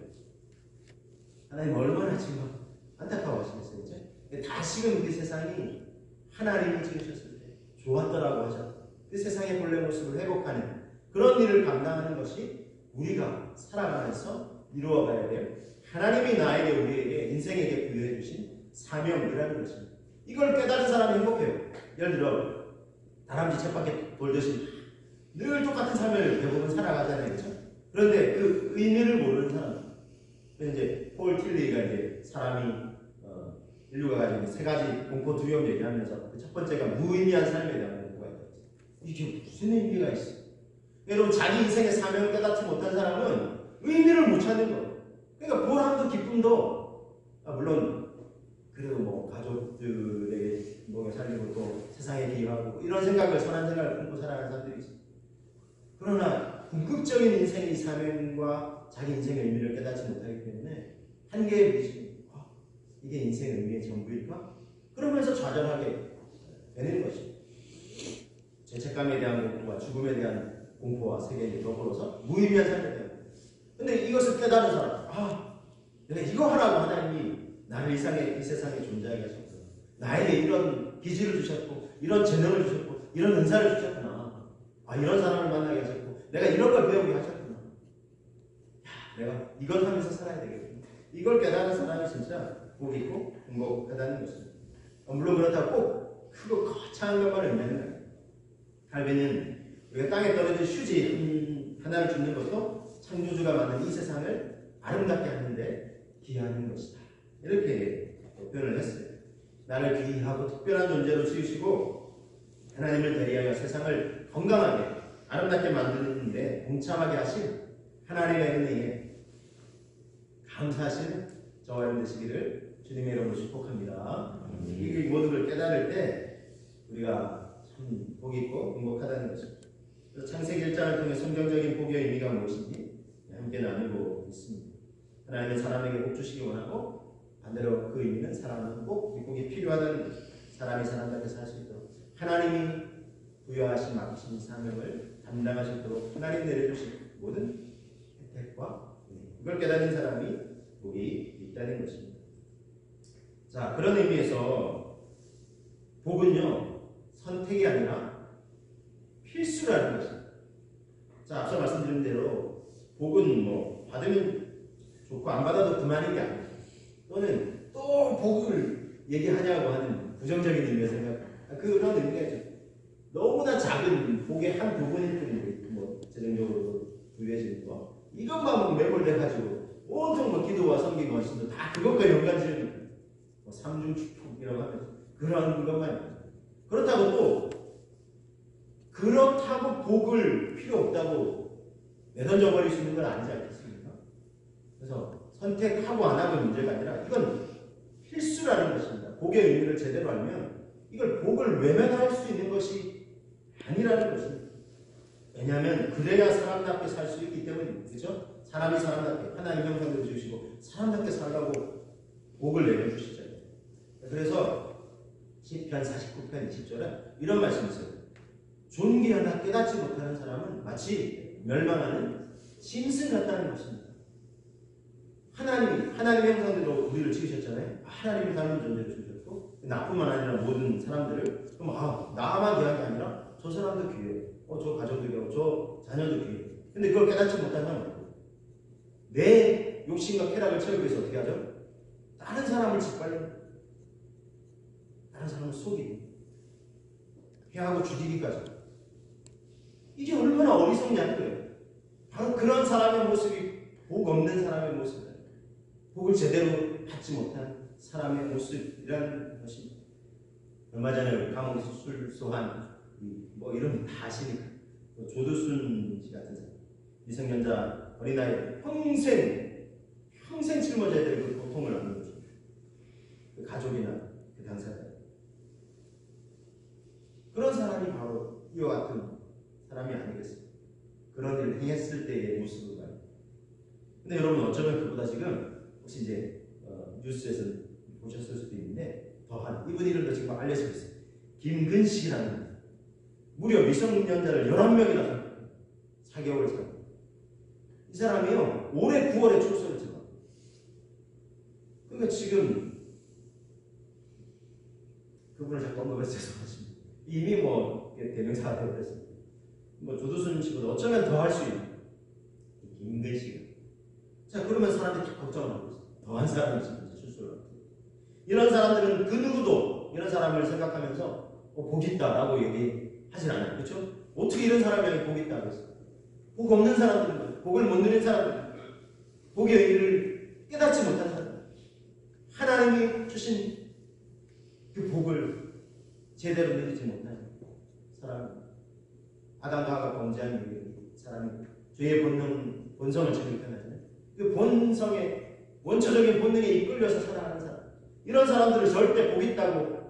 하나님 얼마나 지금 안타까워하시겠어요? 그죠? 다시금 그 세상이 하나님이 지으셨을 때 좋았더라고 하셨다. 그 세상의 본래 모습을 회복하는 그런 일을 감당하는 것이 우리가 살아가면서 이루어가야 될 하나님이 나에게 우리에게 인생에게 부여해 주신 사명이라는 것입니다. 이걸 깨달은 사람이 행복해요. 예를 들어 다람쥐 쳇바퀴 돌듯이 늘 똑같은 삶을 대부분 살아가잖아요. 그렇죠? 그런데 그 의미를 모르는 사람. 이제 폴 틸리가 이제 사람이 인류가 가지고 세 가지 공포 두려움 얘기하면서 그 첫 번째가 무의미한 삶에 대한 공포가 있다. 이게 무슨 의미가 있어? 여러분, 자기 인생의 사명을 깨닫지 못한 사람은 의미를 못 찾는 거예요. 그러니까 보람도 기쁨도 물론 그래도 뭐 가족들에게 뭔가 살리고 또 세상에 기여하고 이런 생각을 선한 생각을 품고 살아가는 사람들이 있어요. 그러나 궁극적인 인생의 사명과 자기 인생의 의미를 깨닫지 못하기 때문에 한계에 부딪히는 이게 인생의 의미의 전부일까? 그러면서 좌절하게 되는 것이죠. 죄책감에 대한 공포와 죽음에 대한 공포와 세계에 더불어서 무의미한 삶에 대한. 근데 이것을 깨달은 사람, 내가 이거 하라고 하나님이 나를 이 세상에 존재하게 하셨구나. 나에게 이런 기질을 주셨고, 이런 재능을 주셨고, 이런 은사를 주셨구나. 이런 사람을 만나게 하셨고, 내가 이런 걸 배우게 하셨구나. 내가 이걸 하면서 살아야 되겠구나. 이걸 깨달은 사람이 진짜 복이 있고 행복하다는 것입니다. 물론 그렇다고 꼭 크고 거창한 것만 의미하는 거예요. 갈비는 우리가 땅에 떨어진 휴지 하나를 줍는 것도 창조주가 만든 이 세상을 아름답게 하는데 기여하는 것이다. 이렇게 표현을 했어요. 나를 귀하고 특별한 존재로 지으시고 하나님을 대리하여 세상을 건강하게 아름답게 만드는데 동참하게 하신 하나님의 은혜에 감사하시는 저와 여러분 되시기를 주님의 이름으로 축복합니다. 이 모든 걸 깨달을 때 우리가 참 복이 있고 행복하다는 것입니다. 창세기 1장을 통해 성경적인 복의 의미가 무엇인지 함께 나누고 있습니다. 하나님은 사람에게 복 주시기 원하고 반대로 그 의미는 사람은 꼭 이 복이 필요하다는 것. 사람이 사람답게 살 수 있도록 하나님이 부여하신 맡기신 사명을 감당하시도록 하나님 내려주신 모든 혜택과 그걸 깨닫는 사람이 복이 있다는 것입니다. 자, 그런 의미에서 복은요 선택이 아니라 필수라는 것입니다. 자, 앞서 말씀드린 대로 복은 뭐 받으면 좋고 안 받아도 그만인 게 아니에요. 또는 또 복을 얘기하냐고 하는 부정적인 의미의 생각, 그런 의미가 있죠. 너무나 작은 복의 한 부분일 뿐이고 뭐 재정적으로 부유해지는 거 이것만 매몰돼가지고 온통 뭐 기도와 섬기고 말씀도 다 그것과 연관지는 뭐 삼중 축복이라고 하면 그런 것만. 그렇다고 또 그렇다고 복을 필요 없다고 내던져 버릴 수 있는 건 아니지 않겠습니까? 그래서 선택하고 안 하고 문제가 아니라 이건 필수라는 것입니다. 복의 의미를 제대로 알면 이걸 복을 외면할 수 있는 것이 아니라는 것입니다. 왜냐하면 그래야 사람답게 살 수 있기 때문입니다. 그렇죠? 사람이 사람답게 하나님 형상대로 지으시고 사람답게 살라고 복을 내려주시잖아요. 그래서 시편 49편 20절에 이런 말씀이 있어요. 존귀하다 깨닫지 못하는 사람은 마치 멸망하는 짐승 같다는 것입니다. 하나님의 형상대로 우리를 지으셨잖아요. 하나님이 닮은 존재를 지으셨고 나뿐만 아니라 모든 사람들을 그럼 나만 귀한 게 아니라 저 사람도 귀해요. 저 가족도 귀하고 저 자녀도 귀해요. 근데 그걸 깨닫지 못한 사람은 내 욕심과 쾌락을 채우기 위해서 어떻게 하죠? 다른 사람을 짓밟는, 다른 사람을 속이고 해하고 죽이기까지. 이게 얼마나 어리석냐는 거예요. 바로 그런 사람의 모습이 복 없는 사람의 모습이에요. 복을 제대로 받지 못한 사람의 모습이라는 것입니다. 얼마 전에 감옥에서 출소한 뭐 이름 다 아시니까 조두순 씨 같은 사람, 미성년자 어린아이 평생 짊어져야 될 그 고통을 안는 거죠. 그 가족이나 그 당사자. 그런 사람이 바로 이와 같은 사람이 아니겠습니까? 그런 일을 행했을 때의 모습을 봐요. 근데 여러분 어쩌면 그보다 지금 혹시 이제 뉴스에서 보셨을 수도 있는데 더한 이분 이름도 지금 알려져 있어요. 김근식이라는 무려 미성년자를 11명이나 4개월을 살고 이 사람이요 올해 9월에 출소를 했어요. 그러니까 지금 그분을 자꾸 언급해서 죄송하십니다. 이미 뭐 대명사가 되어버렸습니다. 뭐 조두순 씨보다 어쩌면 더 할 수 있는 김근식. 자, 그러면 사람들이 걱정을 하고 있어요. 더한 사람이 지금 출소를 하고 이런 사람들은 그 누구도 이런 사람을 생각하면서 복 있다라고 얘기하진 않아요. 그렇죠? 어떻게 이런 사람이 복 있다고 했어요? 복 없는 사람들은 복을 못 누린 사람들, 복의 의미를 깨닫지 못한 사람들, 하나님이 주신 그 복을 제대로 누리지 못하는 사람, 아담과 하와가 범죄한 이후에 사람이 죄의 본성을 지금 표현하잖아요. 그 본성의 원초적인 본능에 이끌려서 살아가는 사람, 이런 사람들을 절대 복 있다고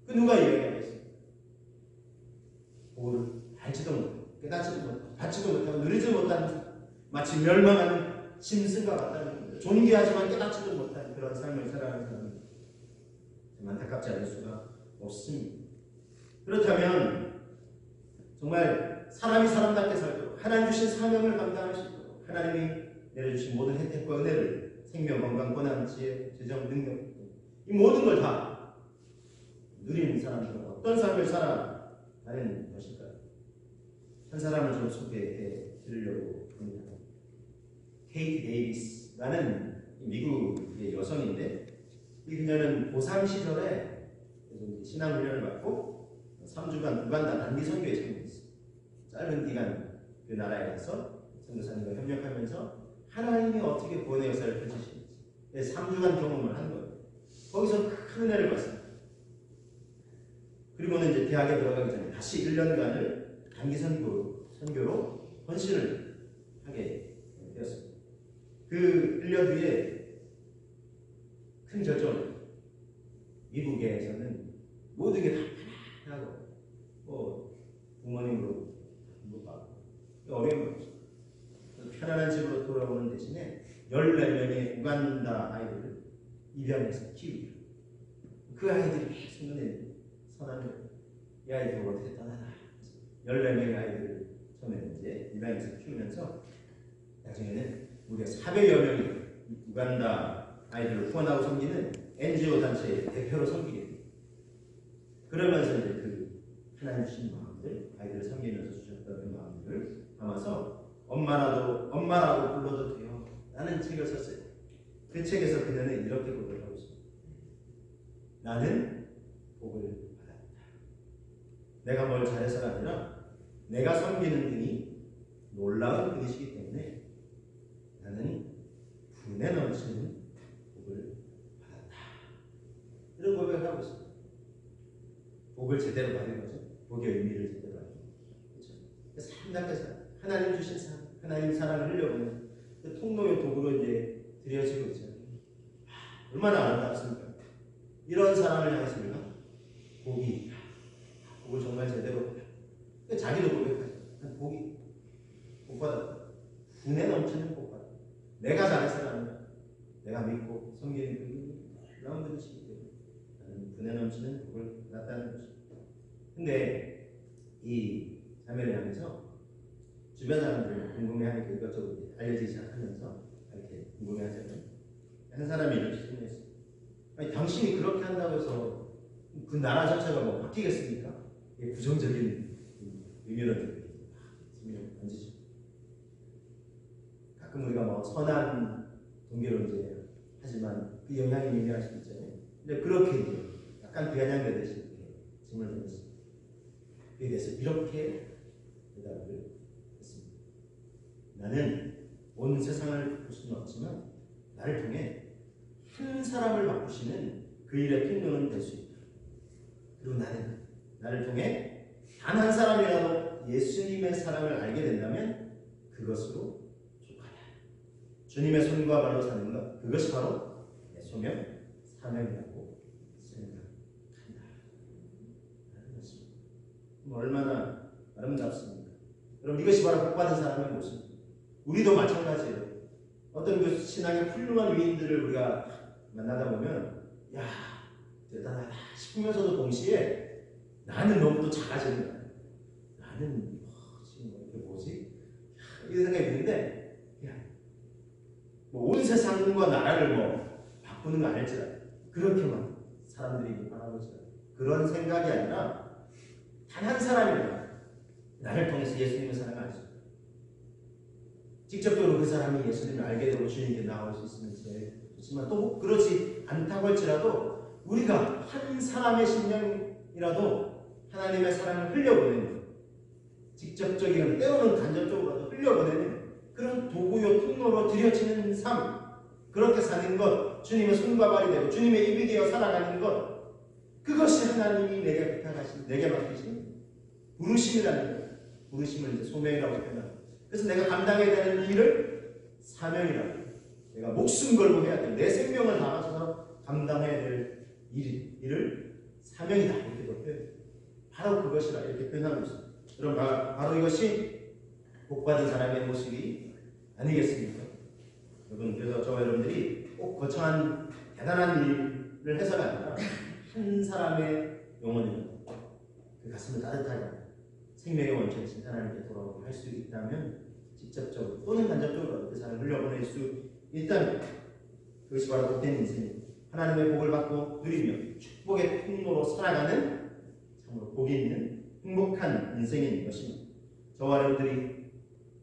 그 누가 이야기하겠어요? 복을 알지도 못하고 깨닫지도 못하고 받지도 못하고 누리지 못하는 사람, 마치 멸망하는 짐승과 같다는 겁니다. 존귀하지만 깨닫지도 못하는 그런 삶을 살아가는 사람은 안타깝지 않을 수가 없습니다. 그렇다면 정말 사람이 사람답게 살도록 하나님 주신 사명을 감당할 수 있도록 하나님이 내려주신 모든 혜택과 은혜를 생명, 건강, 권한, 지혜, 재정, 능력 이 모든 걸 다 누리는 사람들은 어떤 삶을 살아가는 것일까요? 한 사람을 좀 소개해 드리려고 합니다. 케이트 데이비스라는 미국의 여성인데 그녀는 고3 시절에 신앙 훈련을 받고 3주간 우간다 단기 선교에 참여했어요. 짧은 기간 그 나라에 가서 선교사님과 협력하면서 하나님이 어떻게 구원의 역사를 펼치시는지 3주간 경험을 한 거예요. 거기서 큰 은혜를 받습니다. 그리고는 이제 대학에 들어가기 전에 다시 1년간을 단기 선교로 헌신을 하게 되었습니다. 그 1년 뒤에 큰 결정을 미국에서는 모든 게 다 편하고 부모님으로 못 받고 어려운 거죠. 편안한 집으로 돌아오는 대신에 14명의 우간다 아이들을 입양해서 키우고 그 아이들이 계속 눈에 선한 거예요. 이 아이들 어떻게 떠나나 14명의 아이들을 처음에 이제 입양해서 키우면서 나중에는 무려 400여 명이 우간다 아이들을 후원하고 섬기는 NGO 단체의 대표로 섬기게 됩니다. 그러면서 이제 그 하나님 주신 마음들, 아이들을 섬기면서 주셨던 그 마음들을 담아서 엄마라고 불러도 돼요 라는 책을 썼어요. 그 책에서 그녀는 이렇게 고백을 하고 있습니다. 나는 복을 받았다. 내가 뭘 잘해서가 아니라 내가 섬기는 분이 놀라운 분이시기 때문에 나는 분에 넘치는 복을 받았다. 이런 고백을 하고 있습니다. 복을 제대로 받은 거죠. 복의 의미를 제대로 받은 거죠. 그렇죠? 그래서 사람답게 하나님 주신 사랑, 하나님 사랑을 흘려보는 그 통로의 도구로 이제 드려지고 있잖아요. 얼마나 아름답습니까? 이런 사람을 향해서 우리가 복이 있다. 복을 정말 제대로 받았다. 자기도 고백하죠. 난 복 받았다. 분에 넘치는 복 받았다. 내가 잘해서가 아니라 내가 믿고 섬기는 그분이 놀라운 분이시기 때문에 나는 분에 넘치는 복을 받았다는 것입니다. 근데 이 자매를 향해서 주변 사람들이 궁금해하니까 이것저것 알려지기 시작하면서 이렇게 궁금해하잖아요. 한 사람이 이렇게 질문했어요. 아니 당신이 그렇게 한다고 해서 그 나라 자체가 뭐 바뀌겠습니까? 이게 부정적인 의미를 던지죠. 가끔 우리가 뭐 선한 동기로 이제 하지만 그 영향이 미미할 수도 있잖아요. 근데 그렇게 이제 약간 비아냥되듯이 이렇게 질문을 던졌습니다. 그에 대해서 이렇게 대답을 했습니다. 나는 온 세상을 바꿀 수는 없지만 나를 통해 한 사람을 바꾸시는 그 일의 통로는 될 수 있다. 그리고 나를 통해 단 한 사람이라도 예수님의 사랑을 알게 된다면 그것으로 족하다. 주님의 손과 발로 사는 것, 그것이 바로 내 소명, 사명이라고 생각한다. 라는 것입니다. 얼마나 아름답습니까? 여러분 이것이 바로 복받은 사람의 모습입니다. 우리도 마찬가지예요. 어떤 그 신앙의 훌륭한 위인들을 우리가 만나다 보면 야 대단하다 싶으면서도 동시에 나는 너무 또 작아지는 거야. 나는 지금 이게 뭐지? 이런 생각이 드는데 뭐 온 세상과 나라를 뭐 바꾸는 거 아닐지라도 그렇게만 사람들이 바라보지라도 그런 생각이 아니라 단 한 사람이라도 나를 통해서 예수님의 사랑을 알 수 있다. 직접적으로 그 사람이 예수님을 알게 되고 주님께 나올 수 있으면 제일 좋지만 또 그렇지 않다고 할지라도 우리가 한 사람의 심령이라도 하나님의 사랑을 흘려보내는 직접적인 때로는 간접적으로라도 흘려보내는 그런 도구요 통로로 들여지는 삶 그렇게 사는 것 주님의 손과 발이 되고 주님의 입이 되어 살아가는 것 그것이 하나님이 내게 부탁하신, 내게 맡기신 부르심이라는 거예요. 부르심을 이제 소명이라고 표현합니다. 그래서 내가 감당해야 되는 일을 사명이라고 해요. 내가 목숨 걸고 해야 돼. 내 생명을 다 바쳐서 감당해야 될 일을 사명이다. 이렇게 표현해요. 바로 그것이라 이렇게 표현하고 있습니다. 여러분, 바로 이것이 복받은 사람의 모습이 아니겠습니까? 여러분, 그래서 저와 여러분들이 꼭 거창한 대단한 일을 해서가 아니라 한 사람의 영혼을 그 가슴을 따뜻하게 생명의 원천이신 하나님께 돌아오게 할 수 있다면 직접적으로 또는 간접적으로 그 사람을 흘려보낼 수 있다면 그것이 바로 복된 인생입니다. 하나님의 복을 받고 누리며 축복의 통로로 살아가는 참으로 복이 있는 행복한 인생인 것입니다. 저와 여러분들이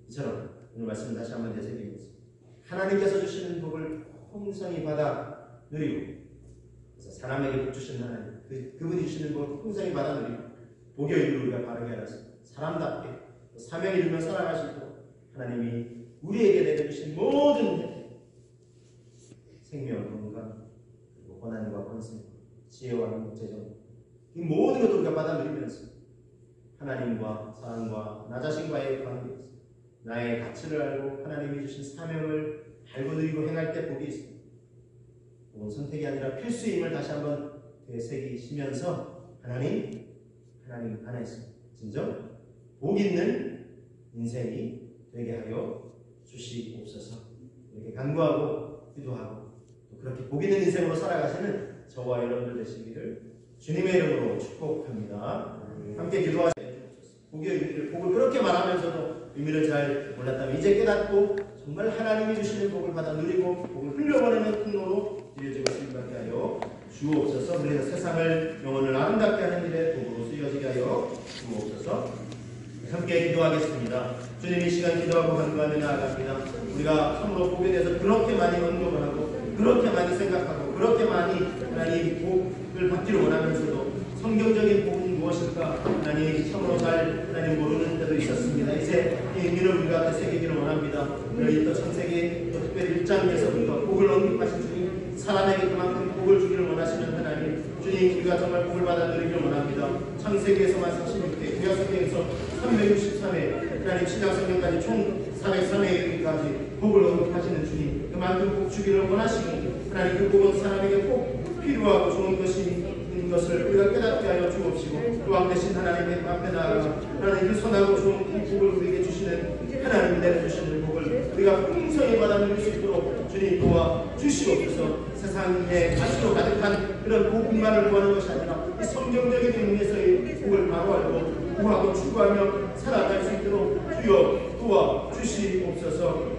이처럼 오늘 말씀을 다시 한번 되새기겠습니다. 하나님께서 주시는 복을 풍성히 받아 누리고, 그래서 사람에게 복 주시는 하나님, 그분이 주시는 복을 풍성히 받아 누리고 복의 의미로 우리가 바르게 알아서 사람답게 사명을 이루며 살아갈 수 있도록 하나님이 우리에게 내려주신 모든 생명, 건강, 그리고 고난과 권세, 지혜와 행복, 재정, 이 모든 것을 우리가 받아 누리면서 하나님과 사람과 나 자신과의 관계에서 나의 가치를 알고 하나님이 주신 사명을 알고 누리고 행할 때 복이 있습니다. 복은 선택이 아니라 필수임을 다시 한번 되새기시면서 하나님 안에서 진정 복 있는 인생이 되게 하여 주시옵소서. 이렇게 간구하고 기도하고 또 그렇게 복 있는 인생으로 살아가시는 저와 여러분들 되시기를 주님의 이름으로 축복합니다. 함께 기도하세요. 복을 그렇게 말하면서도 의미를 잘 몰랐다면 이제 깨닫고 정말 하나님이 주시는 복을 받아 누리고 복을 흘려보내는 통로로 이어지고 수임받게 하여 주옵소서. 그래서 세상을 영혼을 아름답게 하는 일에 복으로 쓰여지게 하여 주옵소서. 함께 기도하겠습니다. 주님, 이 시간 기도하고 간구하며 나아갑니다. 우리가 참으로 복에 대해서 그렇게 많이 언급을 하고 그렇게 많이 생각하고 그렇게 많이 하나님 복을 받기를 원하면서도 성경적인 복은 무엇일까 하나님 참으로 잘 하나님 모르는 때도 있었습니다. 이제 이 의미를 우리가 되새기기를 원합니다. 오늘 또 창세기 또 특별히 1장에서부터 복을 언급하신 주님, 사람에게 그만큼 복을 주기를 원하시는 하나님, 주님, 우리가 정말 복을 받아 누리기를 원합니다. 창세기에서만 46회, 구약성경에서 363회, 하나님 신약성경까지 총 403회까지 복을 언급하시는 주님, 그만큼 복 주기를 원하시니 하나님 그 복은 사람에게 꼭 필요하고 좋은 것이 것을 우리가 깨닫게 하여 주옵시고, 또한 대신 하나님의 앞에 나아가 하나님 그 선하고 좋은 이 복을 우리에게 주시는 하나님이 내려주시는 복을 우리가 풍성히 받아 누릴 수 있도록 주님 도와 주시옵소서. 세상에 가시로 가득한 그런 복만을 구하는 것이 아니라 이 성경적인 의미에서의 복을 바로 알고 구하고 추구하며 살아갈 수 있도록 주여 도와 주시옵소서.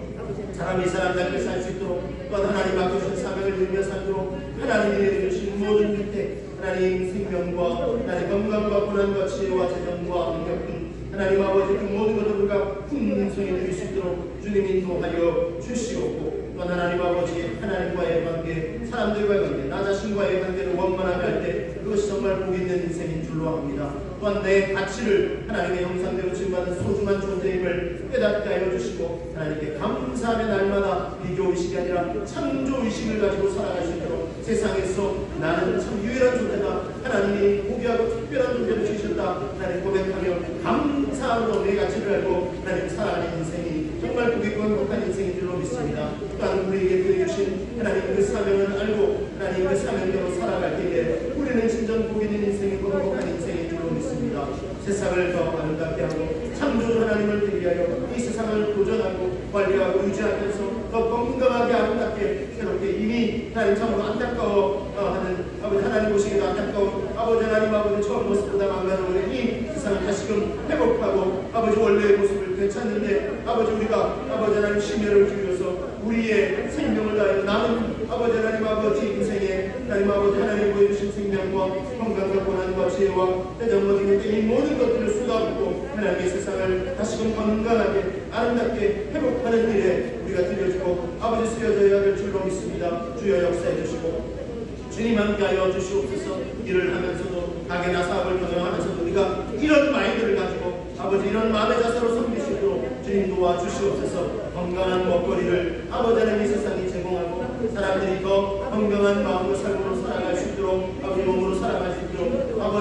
사람이 사람답게 살 수 있도록 또한 하나님 앞에 주신 사명을 이루며 살도록 하나님이 내려주신 모든 혜택, 하나님 생명과 하나님 건강과 고난과 지혜와 재정과 능력뿐 하나님 아버지 그 모든 것을 우리가 풍성히 누릴 수 있도록 주님 인도하여 주시옵고, 또한 하나님 아버지 하나님과의 관계, 사람들과의 관계, 나 자신과의 관계를 원만하게 할 때 그것이 정말 복 있는 인생인 줄로 합니다. 또한 내 가치를 하나님의 형상대로 지음받은 소중한 존재임을 깨닫게 하여 주시고 하나님께 감사하며 날마다 비교의식이 아니라 창조의식을 가지고 살아갈 수 있도록 세상에서 나는 참 유일한 존재다, 하나님이 고귀하고 특별한 존재로 주셨다 하나님 고백하며 감사함으로 내 가치를 알고 하나님 살아가는 인생이 정말 복 있고 행복한 인생인 줄로 믿습니다. 또한 우리에게 보여주신 하나님 그 사명을 알고 하나님 그 사명대로 살아갈 때에 우리는 진정 복 있는 인생이고 행복한 인생인 줄로 믿습니다. 세상을 더 아름답게 하고 창조주 하나님을 대리하여 이 세상을 도전하고 관리하고 유지하면서 더 건강하게 아름답게 새롭게 이미 하나님 참으로 안타까워하는 아버지 하나님 보시기도 안타까운 아버지 하나님 아버지 처음 모습보다 망가져오는 이 세상을 다시금 회복하고 아버지 원래의 모습을 되찾는데 아버지 우리가 아버지 하나님 심혈을 기울여서 우리의 생명을 다하여 남은 아버지 하나님 아버지 인생에 하나님 아버지 하나님 보여주신 생명과 건강과 고난과 지혜와 대정과 이 모든 것들을 쏟아붓고 하나님의 세상을 다시금 건강하게 아름답게 회복하는 일에 우리가 드려주고 아버지 쓰여져야 될 줄로 믿습니다. 주여 역사해 주시고 주님 함께하여 주시옵소서. 일을 하면서도 가게나 사업을 경영하면서도 우리가 이런 마인드를 가지고 아버지 이런 마음의 자세로 섬길 수 있도록 주님 도와주시옵소서. 건강한 먹거리를 아버지 하나님 이 세상이 제공하고 사람들이 더 건강한 마음으로 삶으로 살아갈 수 있도록 아버지 몸으로 살아갈 수 있도록 아버지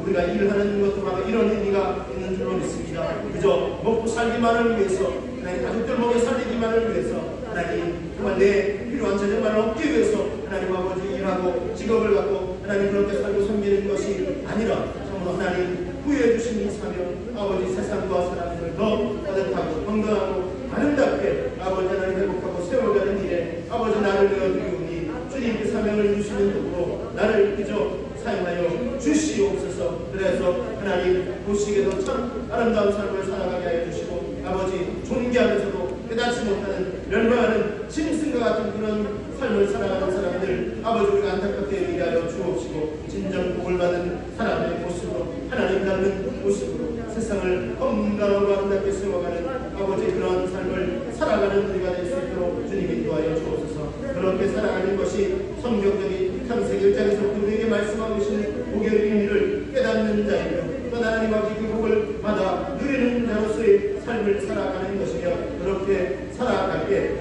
우리가 일하는 것도 이런 의미가 있는 줄로 믿습니다. 그저 먹고 살기만을 위해서, 하나님 가족들 먹여 살리기만을 위해서, 하나님 정말 내 필요한 재정만을 얻기 위해서 하나님 아버지 일하고 직업을 갖고 하나님 그렇게 살고 섬기는 것이 아니라 정말 하나님 부여해 주신 이 사명, 아버지 세상과 사람들을 더 따뜻하고 건강하고 아름답게 아버지 하나님 회복하고 세워가는 일에 아버지 나를 내어드리오니 주님 그 사명을 주시는 도구로 나를 그저 사용하여 주시옵소서. 그래서 하나님 보시기에도 참 아름다운 삶을 살아가게 하여 주시고 아버지 존귀하면서도 깨닫지 못하는 멸망하는 짐승과 같은 그런 삶을 살아가는 사람들 아버지 우리가 안타깝게 위하여 주옵시고 진정 복을 받은 사람의 모습으로 하나님 닮은 모습으로 세상을 건강하고 아름답게 세워가는 아버지 그런 삶을 살아가는 우리가 될 수 있도록 주님이 인도하여 주옵소서. 그렇게 살아가는 것이 성경적인 창세기 1장에서 우리에게 말씀하고 계신 복의 의미를 깨닫는 자이며 또 하나님 아버지 그 복을 받아 누리는 자로서의 삶을 살아가는 것이며 그렇게 살아갈 때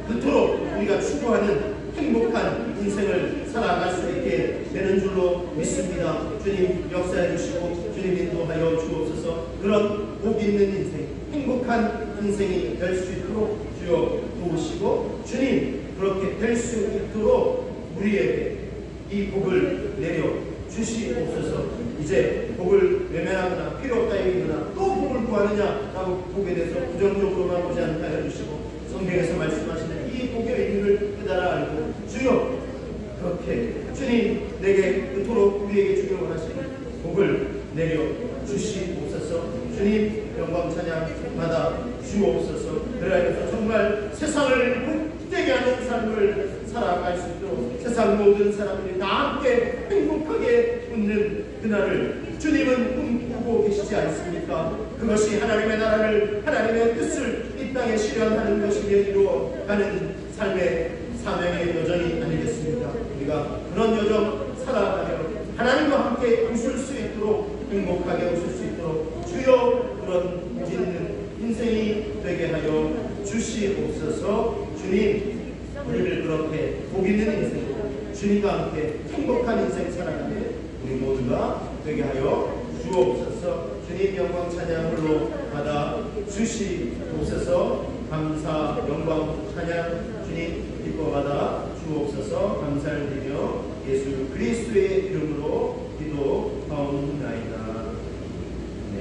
그토록 우리가 추구하는 행복한 인생을 살아갈 수 있게 되는 줄로 믿습니다. 주님 역사해 주시고 주님 인도하여 주옵소서. 그런 복 있는 인생, 행복한 인생이 될 수 있도록 주여 도우시고 주님 그렇게 될 수 있도록 우리에게 이 복을 내려 주시옵소서. 이제 복을 외면하거나 필요 없다 얘기하거나 또 복을 구하느냐라고 복에 대해서 부정적으로만 보지 않게 하여 주시고 성경에서 말씀하시는 이 복의 의미를 깨달아 알고 주여 그렇게 주님 내게 그토록 우리에게 주기를 원하시는 복을 내려 주시옵소서. 주님 영광 찬양 받아 주옵소서. 그래서 정말 세상을 복되게 하는 삶을 살아갈 수 있도록 세상 모든 사람들이 다 함께 행복하게 웃는 그날을 주님은 꿈꾸고 계시지 않습니까? 그것이 하나님의 나라를 하나님의 뜻을 이 땅에 실현하는 것이며 이루어가는 삶의 사명의 여정이 아니겠습니까? 우리가 그런 여정 살아가며 하나님과 함께 웃을 수 있도록 행복하게 웃을 수 있도록 주여 그런 복 있는 인생이 되게 하여 주시옵소서. 주님 우리를 그렇게 복 있는 인생 주님과 함께 행복한 인생 살아가는 우리 모두가 되게 하여 주옵소서. 주님 영광 찬양으로 받아 주시옵소서. 감사 영광 찬양 주님 기뻐 받아 주옵소서. 감사를 드리며 예수 그리스도의 이름으로 기도하옵나이다. 네,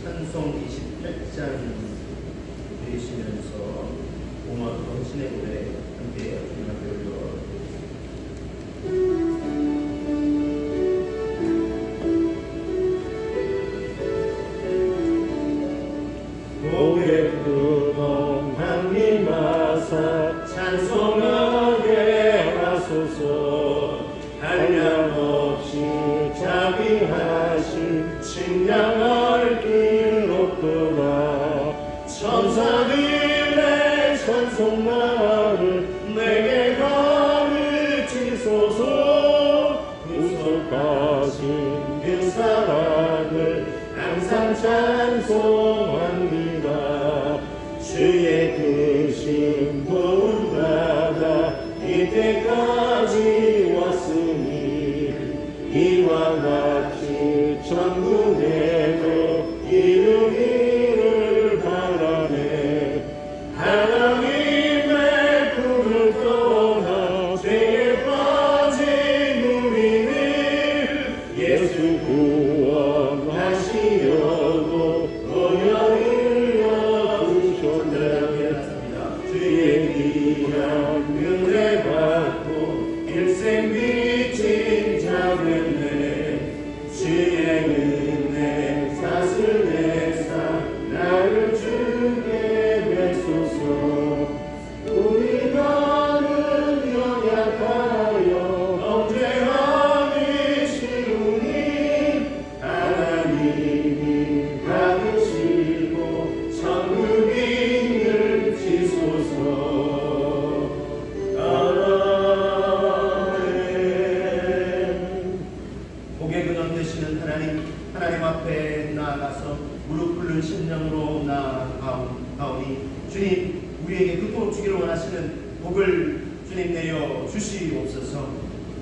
찬송 28장 드리시면서 고마운 신의 노래 함께 주님께 고개 끄고 향림하사 찬송하게 하소서. 한량없이 자비하신 신량할 길 없도다. 천사들의 찬송나를 내게 가르치소서. 구속하신 그 사랑을 항상 찬송합니다. 주의 크신 도움 받아 이때까지 왔으니 이와 같이 천국에도 이루기를 바라네. 하나님의 꿈을 떠나 죄에 빠진 우리를 예수 구원하시려고 언약을 주셨네. 주의 귀한 은혜 받고 일생 빚진 자들네. 주의 은혜 사슬내사 나를 주게 되소서. 우리 나는 연약하여 언제하기 쉬우니 하나님이 받으시고 천국 인을 지소서. 아멘. 복의 근원 되시는 하나님 앞에 나아가서 무릎 꿇는 심령으로 나아가오니 주님 우리에게 그토록 주기를 원하시는 복을 주님 내려 주시옵소서.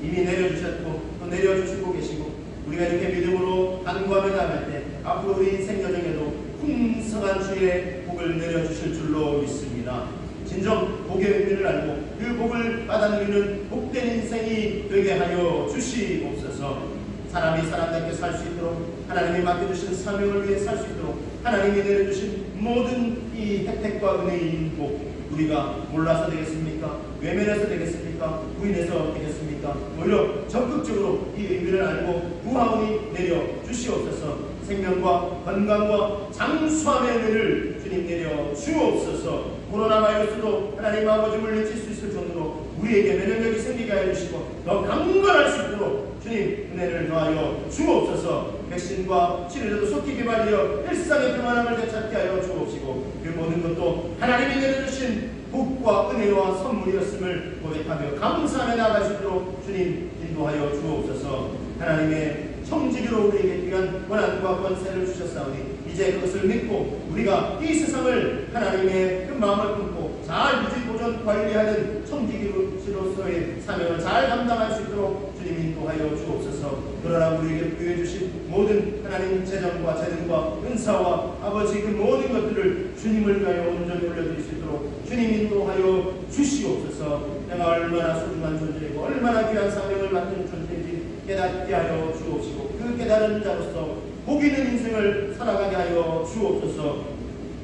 이미 내려주셨고 또 내려주시고 계시고 우리가 이렇게 믿음으로 간구하며 나갈 때 앞으로 우리 인생 여정에도 풍성한 주의 복을 내려주실 줄로 믿습니다. 진정 복의 의미를 알고 그 복을 받아 누리는 복된 인생이 되게 하여 주시옵소서. 사람이 사람답게 살 수 있도록 하나님이 맡겨주신 사명을 위해 살 수 있도록 하나님이 내려주신 모든 이 혜택과 은혜인 복, 우리가 몰라서 되겠습니까? 외면해서 되겠습니까? 부인해서 되겠습니까? 오히려 적극적으로 이 의미를 알고 구하오니 내려 주시옵소서. 생명과 건강과 장수함의 은혜를 주님 내려 주옵소서. 코로나 바이러스도 하나님 아버지 물리칠 수 있을 정도로 우리에게 면역력이 생기게 하여 주시고 더 강건할 수 있도록 주님 은혜를 더하여 주옵소서. 백신과 치료제도 속히 개발되어 일상의 평안함을 되찾게 하여 주옵시고 그 모든 것도 하나님이 내려주신 복과 은혜와 선물이었음을 고백하며 감사하며 나아갈 수 있도록 주님 인도하여 주옵소서. 하나님의 청지기로 우리에게 귀한 권한과 권세를 주셨사오니 이제 그것을 믿고 우리가 이 세상을 하나님의 그 마음을 품고 잘 유지 보존 관리하는 청지기로서의 사명을 잘 감당할 수 있도록 주님 인도하여 주옵소서. 그러나 우리에게 부여해 주신 모든 하나님 재정과 재능과 은사와 아버지 그 모든 것들을 주님을 위하여 온전히 올려드릴 수 있도록 주님 인도하여 주시옵소서. 내가 얼마나 소중한 존재이고 얼마나 귀한 사명을 맡은 존재인지 깨닫게 하여 주옵시고 그 깨달은 자로서 복 있는 인생을 살아가게 하여 주옵소서.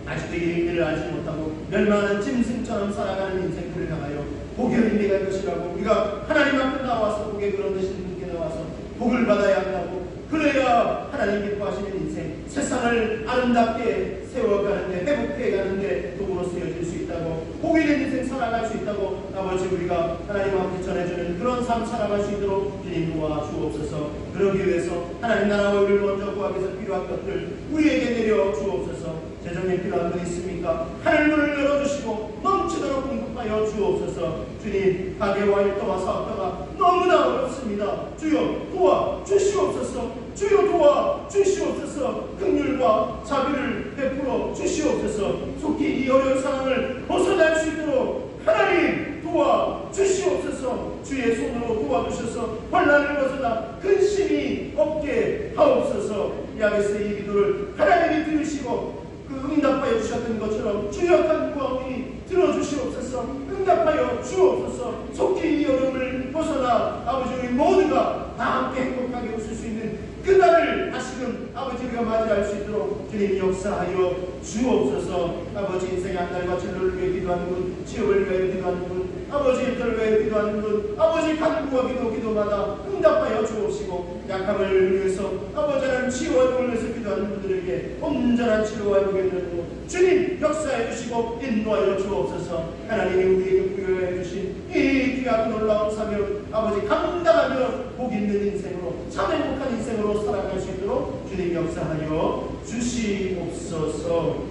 아직도 이 의미를 알지 못하고 멸망하는 짐승처럼 살아가는 인생들을 향하여 복의 의미가 이것이라고 우리가 하나님 앞에 나와서 복의 그런 되신 분께 나와서 복을 받아야 한다고 그래야 하나님 기뻐하시는 인생 세상을 아름답게 세워가는데 회복해가는데 도구로 쓰여질 수 있다고 복 있는 인생 살아갈 수 있다고 아버지 우리가 하나님 앞에 전해주는 그런 삶 살아갈 수 있도록 주님 도와주옵소서. 그러기 위해서 하나님 나라와 의를 먼저 구하기 위해서 필요한 것들 우리에게 내려 주옵소서. 재정에 필요한 분 있습니까? 하늘문을 열어주시고 넘치도록 공급하여 주옵소서. 주님 가게와 일터와 사업터가 너무나 어렵습니다. 주여 도와 주시옵소서. 주여 도와 주시옵소서. 긍휼과 자비를 베풀어 주시옵소서. 속히 이 어려운 상황을 벗어날 수 있도록 하나님 도와 주시옵소서. 주의 손으로 도와주셔서 환난을 벗어나 근심이 없게 하옵소서. 야베스의 이 기도를 하나님이 들으시고 그 응답하여 주셨던 것처럼 주역한 구하오니 들어주시옵소서. 응답하여 주옵소서. 속히 이 어려움을 벗어나 아버지 우리 모두가 다 함께 행복하게 웃을 수 있는 그날을 다시금 아버지 우리가 맞이할 수 있도록 주님 역사하여 주옵소서. 아버지 인생의 한 달과 진로를 위해 기도하는 분, 취업을 위해 기도하는 분, 아버지 일터를 위해 기도하는 분, 아버지 간구와 기도마다 응답하여 주옵시고 약함을 위해서 아버지 하나님 치유와 위해서 기도하는 분들에게 온전한 치료와 회복을 이루는 주님 역사해 주시고 인도하여 주옵소서. 하나님이 우리에게 부여해 주신 이 귀하고 놀라운 사명 아버지 감당하며 복 있는 인생으로 참 행복한 인생으로 살아갈 수 있도록 주님 역사하여 주시옵소서.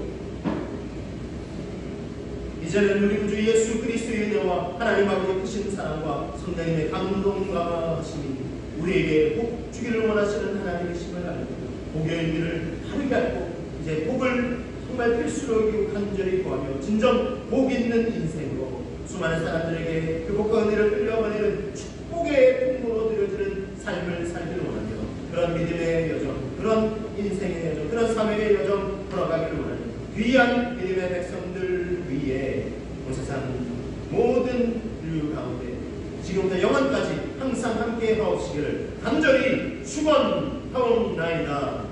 이제는 우리 구주 예수 그리스도의 은혜와 하나님 아버지의 크신 사랑과 성령님의 감동과 하심이 우리에게 복 주기를 원하시는 하나님이심을 알고 복의 의미를 바르게 알고 이제 복을 정말 필수로 여기고 간절히 구하며 진정 복 있는 인생으로 수많은 사람들에게 그 복과 은혜를 끌려버리는 축복의 통로로 드려지는 삶을 살기를 원하며 그런 믿음의 여정, 그런 인생의 여정, 그런 사명의 여정 걸어가기를 원하며 귀한 믿음의 백성들 위에 온 세상 모든 인류 가운데 지금부터 영원까지 항상 함께 하옵시기를 간절히 축원하옵나이다.